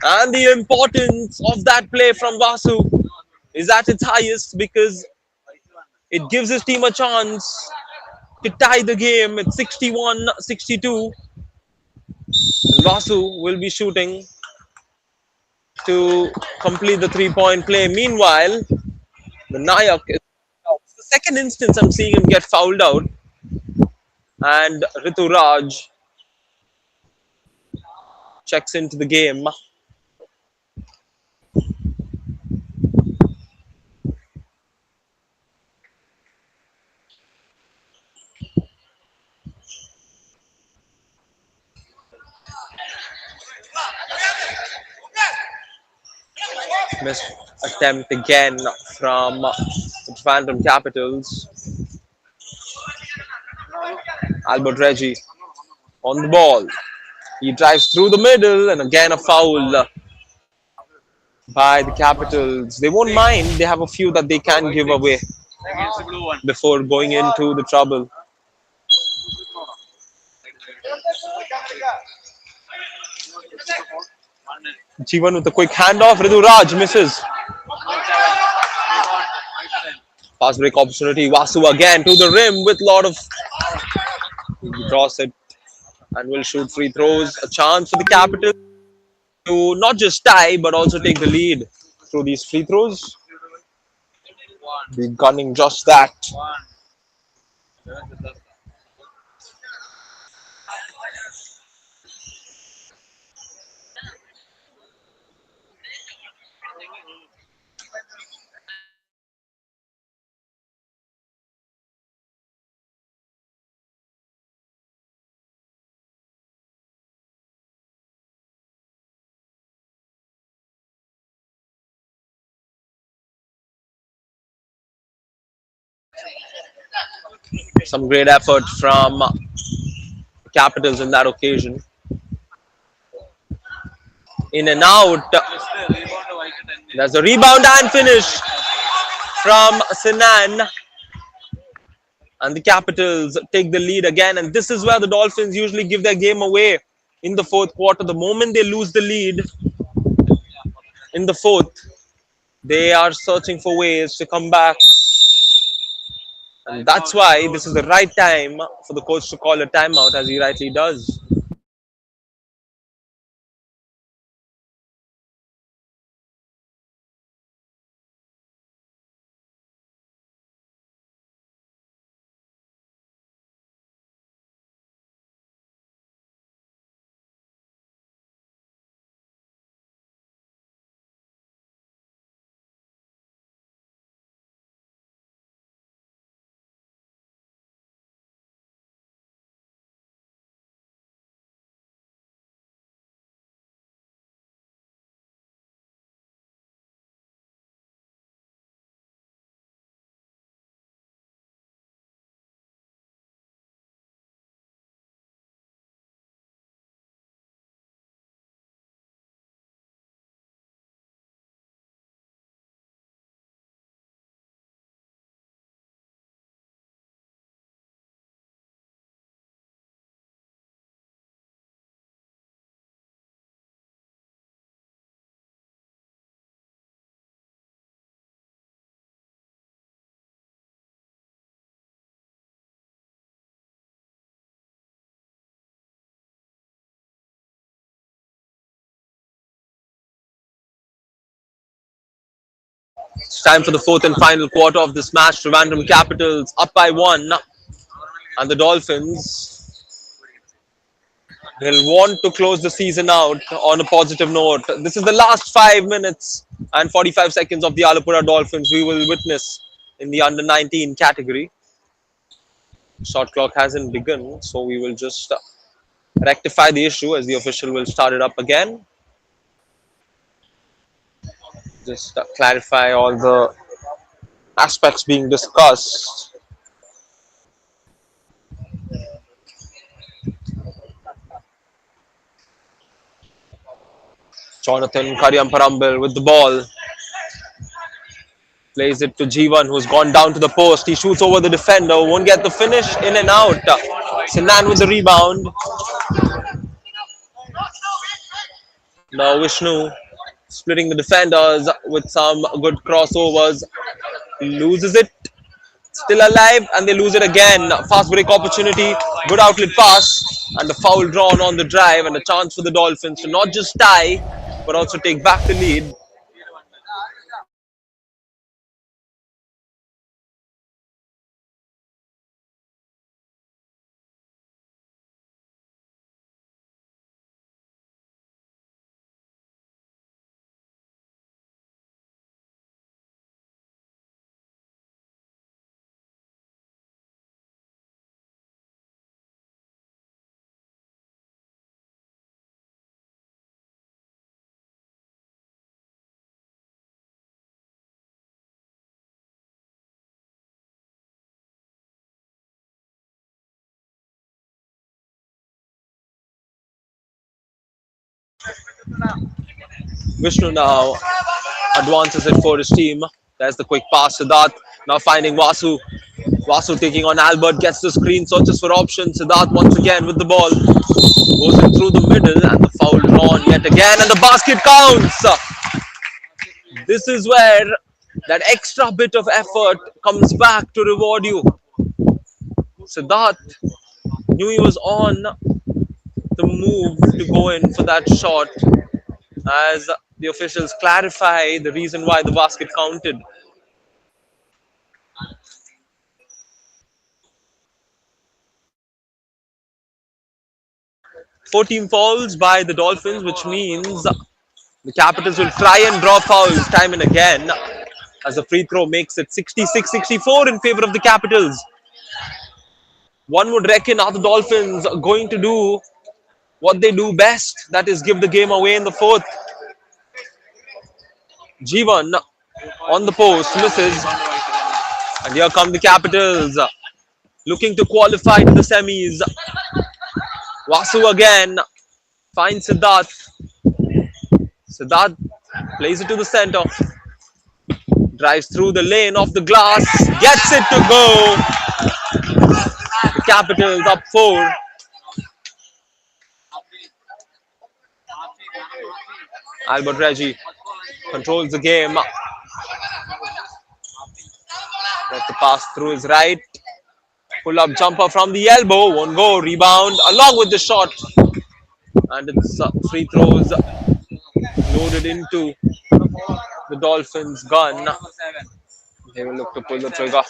And the importance of that play from Vasu is at its highest because it gives his team a chance to tie the game at 61-62. And Vasu will be shooting to complete the 3-point play. Meanwhile, the Nayak is out. It's the second instance I'm seeing him get fouled out, and Ritu Raj checks into the game. Missed attempt again from the Trivandrum Capitals. Albert Reggie on the ball. He drives through the middle, and again a foul by the Capitals. They won't mind. They have a few that they can give away before going into the trouble. Jeevan with a quick handoff. Ritu Raj misses. Fast break opportunity. Vasu again to the rim with a lot of. He draws it and will shoot free throws. A chance for the Capitals to not just tie but also take the lead through these free throws. Be gunning just that. Some great effort from Capitals in that occasion. In and out. There's a rebound and finish from Sinan. And the Capitals take the lead again. And this is where the Dolphins usually give their game away in the fourth quarter. The moment they lose the lead in the fourth, they are searching for ways to come back. And that's why this is the right time for the coach to call a timeout, as he rightly does. It's time for the fourth and final quarter of this match. Trivandrum Capitals up by one. And the Dolphins will want to close the season out on a positive note. This is the last 5 minutes and 45 seconds of the Alappuzha Dolphins we will witness in the under 19 category. Shot clock hasn't begun, so we will just rectify the issue as the official will start it up again. Just clarify all the aspects being discussed. Jonathan Kariamparambil with the ball. Plays it to G1, who's gone down to the post. He shoots over the defender, won't get the finish, in and out. Sinan with the rebound. Now Vishnu splitting the defenders with some good crossovers. Loses it. Still alive, and they lose it again. Fast break opportunity, good outlet pass, and a foul drawn on the drive, and a chance for the Dolphins to not just tie, but also take back the lead. Vishnu now advances it for his team. There's the quick pass to Siddharth. Now finding Vasu. Vasu taking on Albert, gets the screen, searches for options. Siddharth once again with the ball. Goes in through the middle, and the foul drawn yet again, and the basket counts. This is where that extra bit of effort comes back to reward you. Siddharth knew he was on the move to go in for that shot as the officials clarify the reason why the basket counted. 14 fouls by the Dolphins, which means the Capitals will try and draw fouls time and again as the free throw makes it 66-64 in favor of the Capitals. One would reckon are the Dolphins are going to do what they do best, that is give the game away in the fourth. G1 on the post misses, and here come the Capitals looking to qualify to the semis. Vasu again finds Siddharth. Siddharth plays it to the center, drives through the lane off the glass, gets it to go. The Capitals up 4. Albert Reggie controls the game. Lets the pass through his right. Pull up jumper from the elbow. Won't go. Rebound along with the shot. And it's free throws loaded into the Dolphins' gun. They will look to pull the trigger.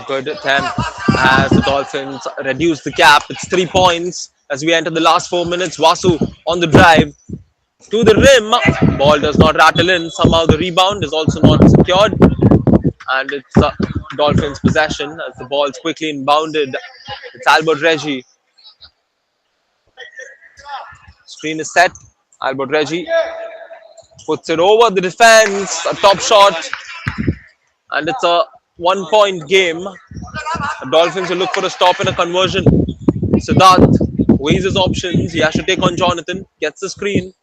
Good attempt as the Dolphins reduce the gap. It's 3 points as we enter the last 4 minutes. Vasu on the drive to the rim. Ball does not rattle in. Somehow the rebound is also not secured. And it's Dolphins' possession as the ball is quickly inbounded. It's Albert Reggie. Screen is set. Albert Reggie puts it over the defense. A top shot. And it's a 1 point game. The Dolphins will look for a stop and a conversion. Siddharth weighs his options. He has to take on Jonathan. Gets the screen.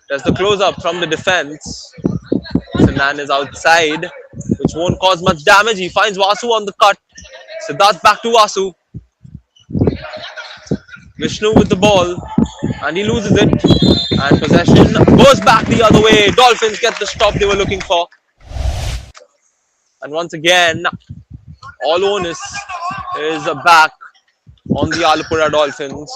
Does the close up from the defense. Sinan is outside, which won't cause much damage. He finds Vasu on the cut. Siddharth back to Vasu. Vishnu with the ball. And he loses it. And possession goes back the other way. Dolphins get the stop they were looking for. And once again, all onus is back on the Alappuzha Dolphins.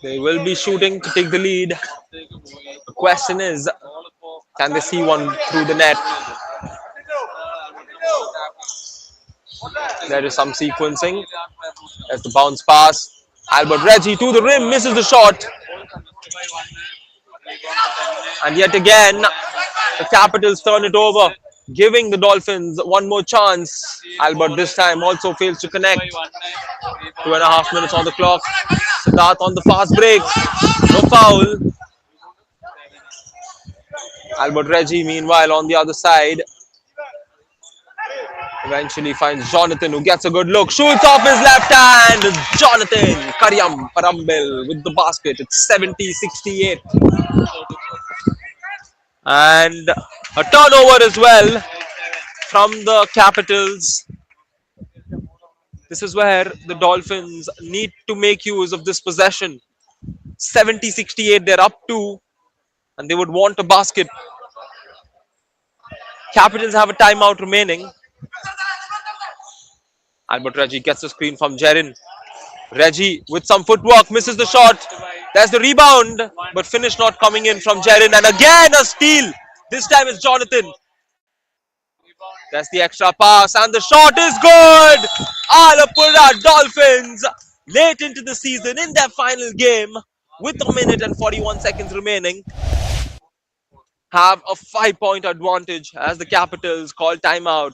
They will be shooting to take the lead. The question is, can they see one through the net? There is some sequencing. There's the bounce pass. Albert Reggie to the rim, misses the shot. And yet again, the Capitals turn it over, giving the Dolphins one more chance. Albert this time also fails to connect. 2.5 minutes on the clock. Siddharth on the fast break. No foul. Albert Reggie, meanwhile, on the other side, eventually finds Jonathan, who gets a good look. Shoots off his left hand. Jonathan Karyam Parambil with the basket. It's 70-68. And a turnover as well from the Capitals. This is where the Dolphins need to make use of this possession. 70-68, they're up two, and they would want a basket. Capitals have a timeout remaining. Albert Reggie gets the screen from Jerin. Reggie with some footwork misses the shot. There's the rebound, but finish not coming in from Jerin. And again a steal. This time it's Jonathan. That's the extra pass, and the shot is good. Alappuzha Dolphins late into the season in their final game with a minute and 41 seconds remaining have a 5-point advantage as the Capitals call timeout.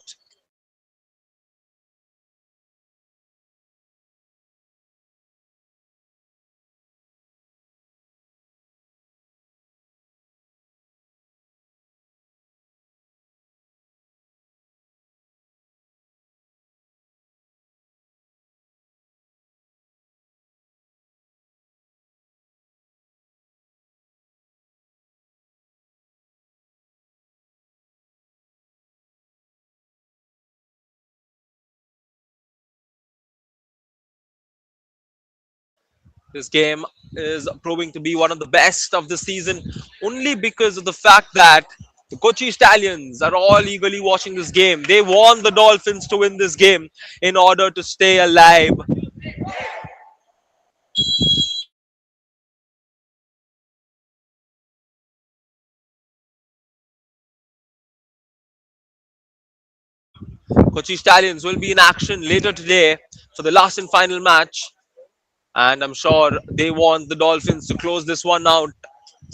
This game is proving to be one of the best of the season only because of the fact that the Kochi Stallions are all eagerly watching this game. They want the Dolphins to win this game in order to stay alive. Kochi Stallions will be in action later today for the last and final match, and I'm sure they want the Dolphins to close this one out.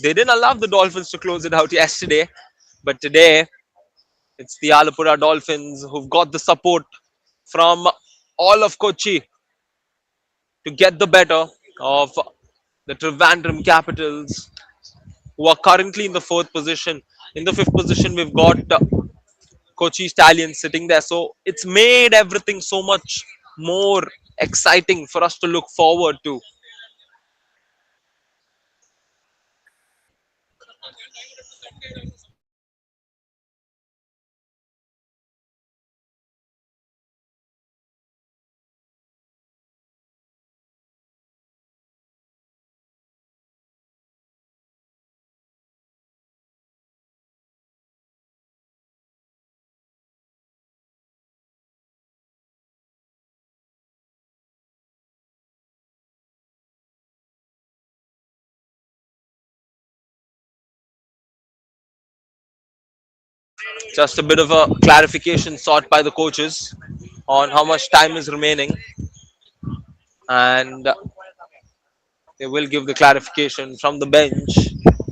They didn't allow the Dolphins to close it out yesterday, but today it's the Alappuzha Dolphins who've got the support from all of Kochi to get the better of the Trivandrum Capitals, who are currently in the fourth position. In the fifth position, we've got Kochi Stallions sitting there. So it's made everything so much more exciting for us to look forward to. Just a bit of a clarification sought by the coaches on how much time is remaining, and they will give the clarification from the bench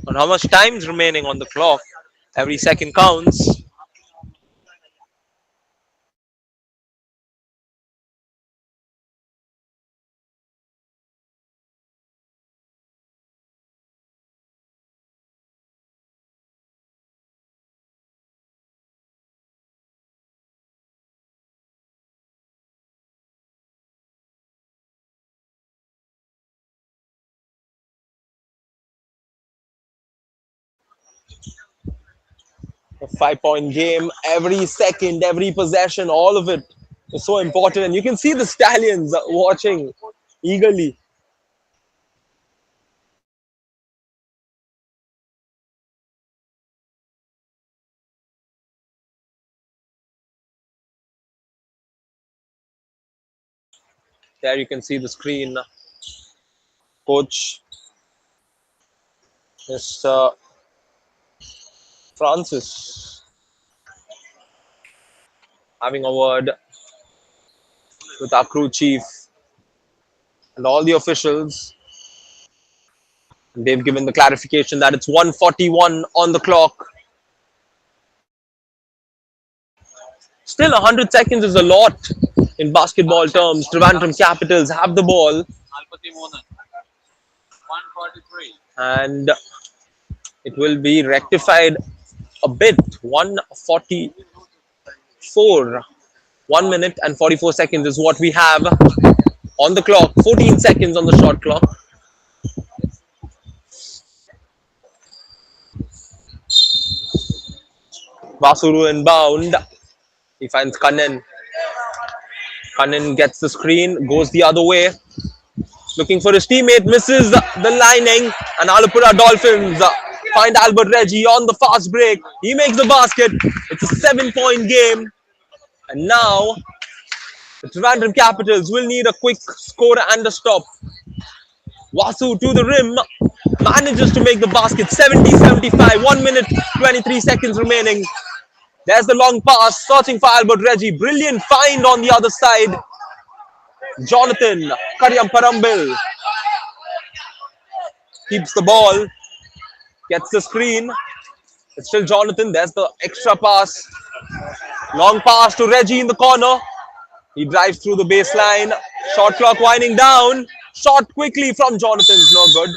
on how much time is remaining on the clock. Every second counts. A 5-point game, every second, every possession, all of it is so important. And you can see the Stallions watching eagerly. There you can see the screen. Coach Mr. Francis having a word with our crew chief and all the officials. They've given the clarification that it's 1:41 on the clock. Still, 100 seconds is a lot in basketball terms. Trivandrum Capitals have the ball, and it will be rectified a bit. 1:44, 1 minute and 44 seconds is what we have on the clock. 14 seconds on the shot clock. Vasuru inbound. He finds Kannan. Kannan gets the screen, goes the other way. Looking for his teammate, misses the lining. And Alappuzha Dolphins find Albert Reggie on the fast break. He makes the basket. It's a 7-point game. And now the Trivandrum Capitals will need a quick score and a stop. Vasu to the rim, manages to make the basket. 70-75, 1 minute, 23 seconds remaining. There's the long pass, searching for Albert Reggie. Brilliant find on the other side. Jonathan Karyam Parambil keeps the ball, gets the screen. It's still Jonathan. There's the extra pass. Long pass to Reggie in the corner. He drives through the baseline. Shot clock winding down. Shot quickly from Jonathan's no good.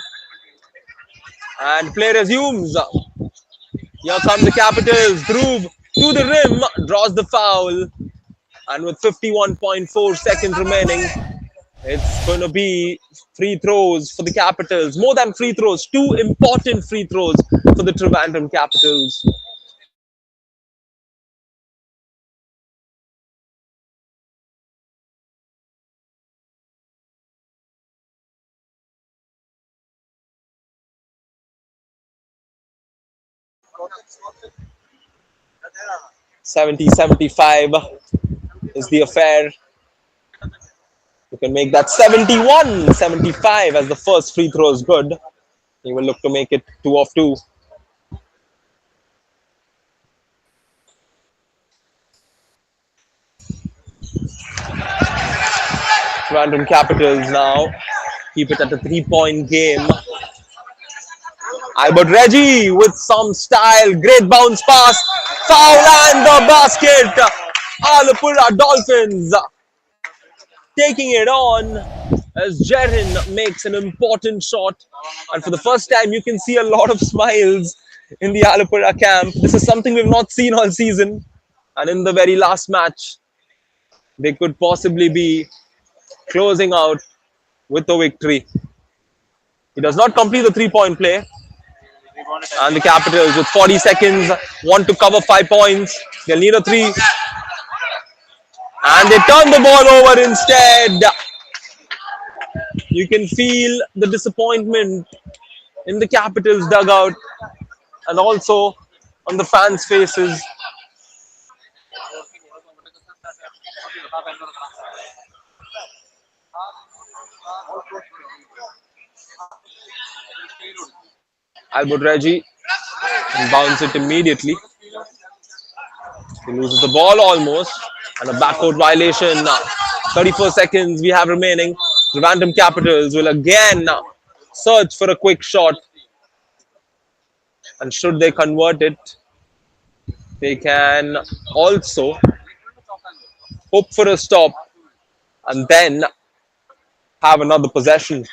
And play resumes. Here come the Capitals. Dhruv to the rim, draws the foul. And with 51.4 seconds remaining, it's going to be free throws for the Capitals. More than free throws, two important free throws for the Trivandrum Capitals. $70-75 is the affair. You can make that 71-75 as the first free throw is good. He will look to make it 2 of 2. Random Capitals now keep it at a 3-point game. Albert Reggie with some style, great bounce pass, foul and the basket. Alappuzha Dolphins taking it on as Jerin makes an important shot. And for the first time, you can see a lot of smiles in the Alappuzha camp. This is something we've not seen all season. And in the very last match, they could possibly be closing out with a victory. He does not complete the 3-point play. And the Capitals with 40 seconds want to cover 5 points. They'll need a 3. And they turn the ball over instead. You can feel the disappointment in the Capitals dugout and also on the fans' faces. Albert Reggie bounces it immediately. He loses the ball almost. And a backcourt violation. 34 seconds we have remaining. The Trivandrum Capitals will again search for a quick shot. And should they convert it, they can also hope for a stop and then have another possession.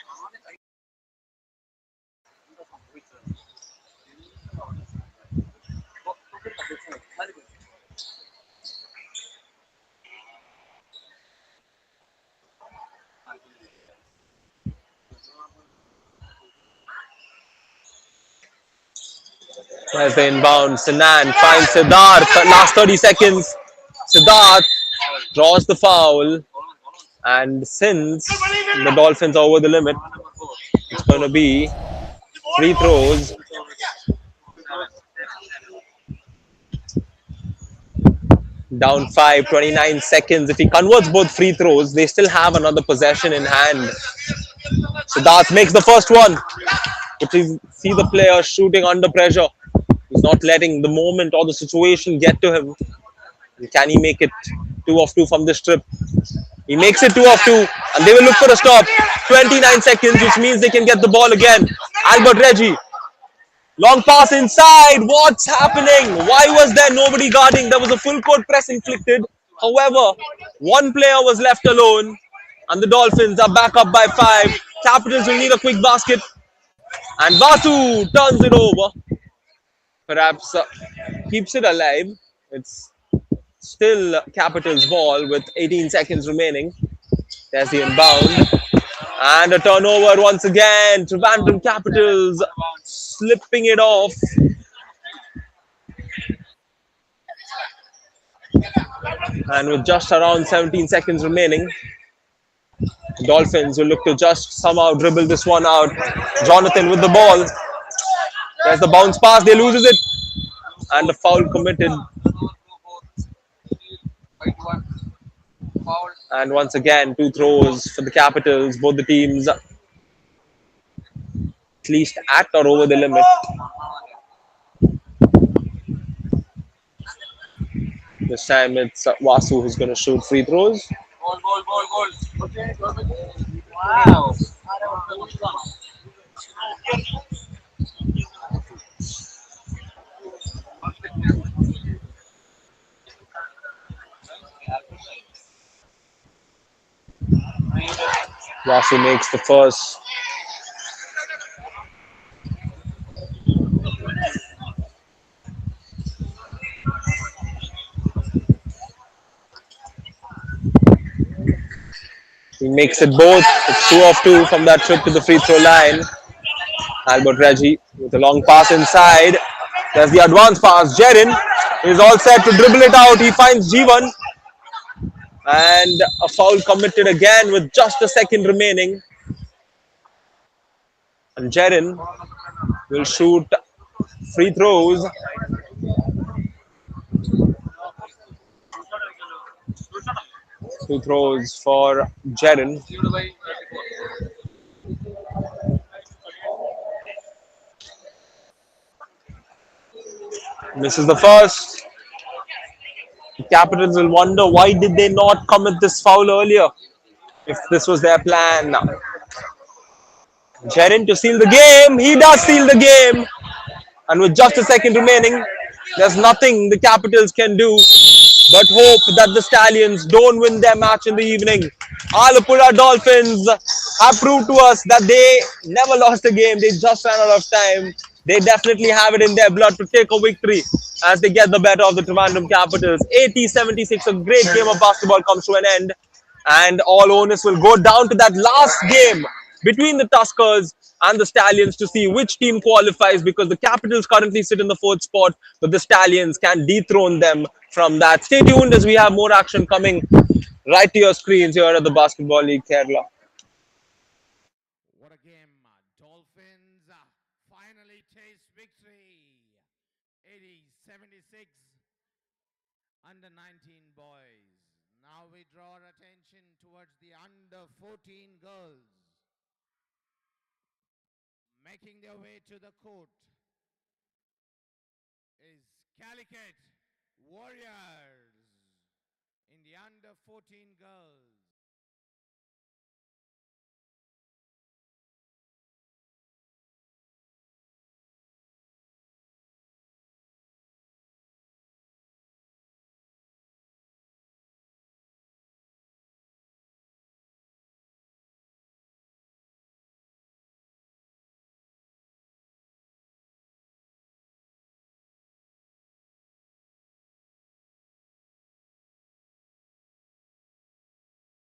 As they inbound, Sinan finds Siddharth. Last 30 seconds. Siddharth draws the foul. And since the Dolphins are over the limit, it's going to be free throws. Down 5, 29 seconds. If he converts both free throws, they still have another possession in hand. Siddharth makes the first one. But you see the player shooting under pressure. He's not letting the moment or the situation get to him. Can he make it 2 of 2 from this trip? He makes it 2 of 2, and they will look for a stop. 29 seconds, which means they can get the ball again. Albert Reggie, long pass inside. What's happening? Why was there nobody guarding? There was a full court press inflicted. However, one player was left alone, and the Dolphins are back up by 5. Capitals will need a quick basket, and Vasu turns it over. Perhaps keeps it alive. It's still Capitals ball with 18 seconds remaining. There's the inbound. And a turnover once again. Trivandrum Capitals slipping it off. And with just around 17 seconds remaining, Dolphins will look to just somehow dribble this one out. Jonathan with the ball. There's the bounce pass. They loses it. And a foul committed. And once again, two throws for the Capitals. Both the teams at least at or over the limit. This time it's Vasu who's going to shoot free throws. Vasu makes the first. He makes it both. It's 2 of 2 from that trip to the free throw line. Albert Reggie with a long pass inside. There's the advance pass. Jerin is all set to dribble it out. He finds Jivan. And a foul committed again with just a second remaining. And Jerin will shoot free throws. Free throws for Jerin. Misses the first. The Capitals will wonder why did they not commit this foul earlier if this was their plan. Jerin to seal the game. He does seal the game. And with just a second remaining, there's nothing the Capitals can do but hope that the Stallions don't win their match in the evening. Alappuzha Dolphins have proved to us that they never lost a game. They just ran out of time. They definitely have it in their blood to take a victory as they get the better of the Trivandrum Capitals. 80-76, a great game of basketball comes to an end. And all onus will go down to that last game between the Tuskers and the Stallions to see which team qualifies, because the Capitals currently sit in the fourth spot, but the Stallions can dethrone them from that. Stay tuned as we have more action coming right to your screens here at the Basketball League Kerala.
What a game. Dolphins finally taste victory. 80-76 under 19 boys. Now we draw our attention towards the under 14 girls. Making their way to the court is Calicut Warriors in the under 14 girls.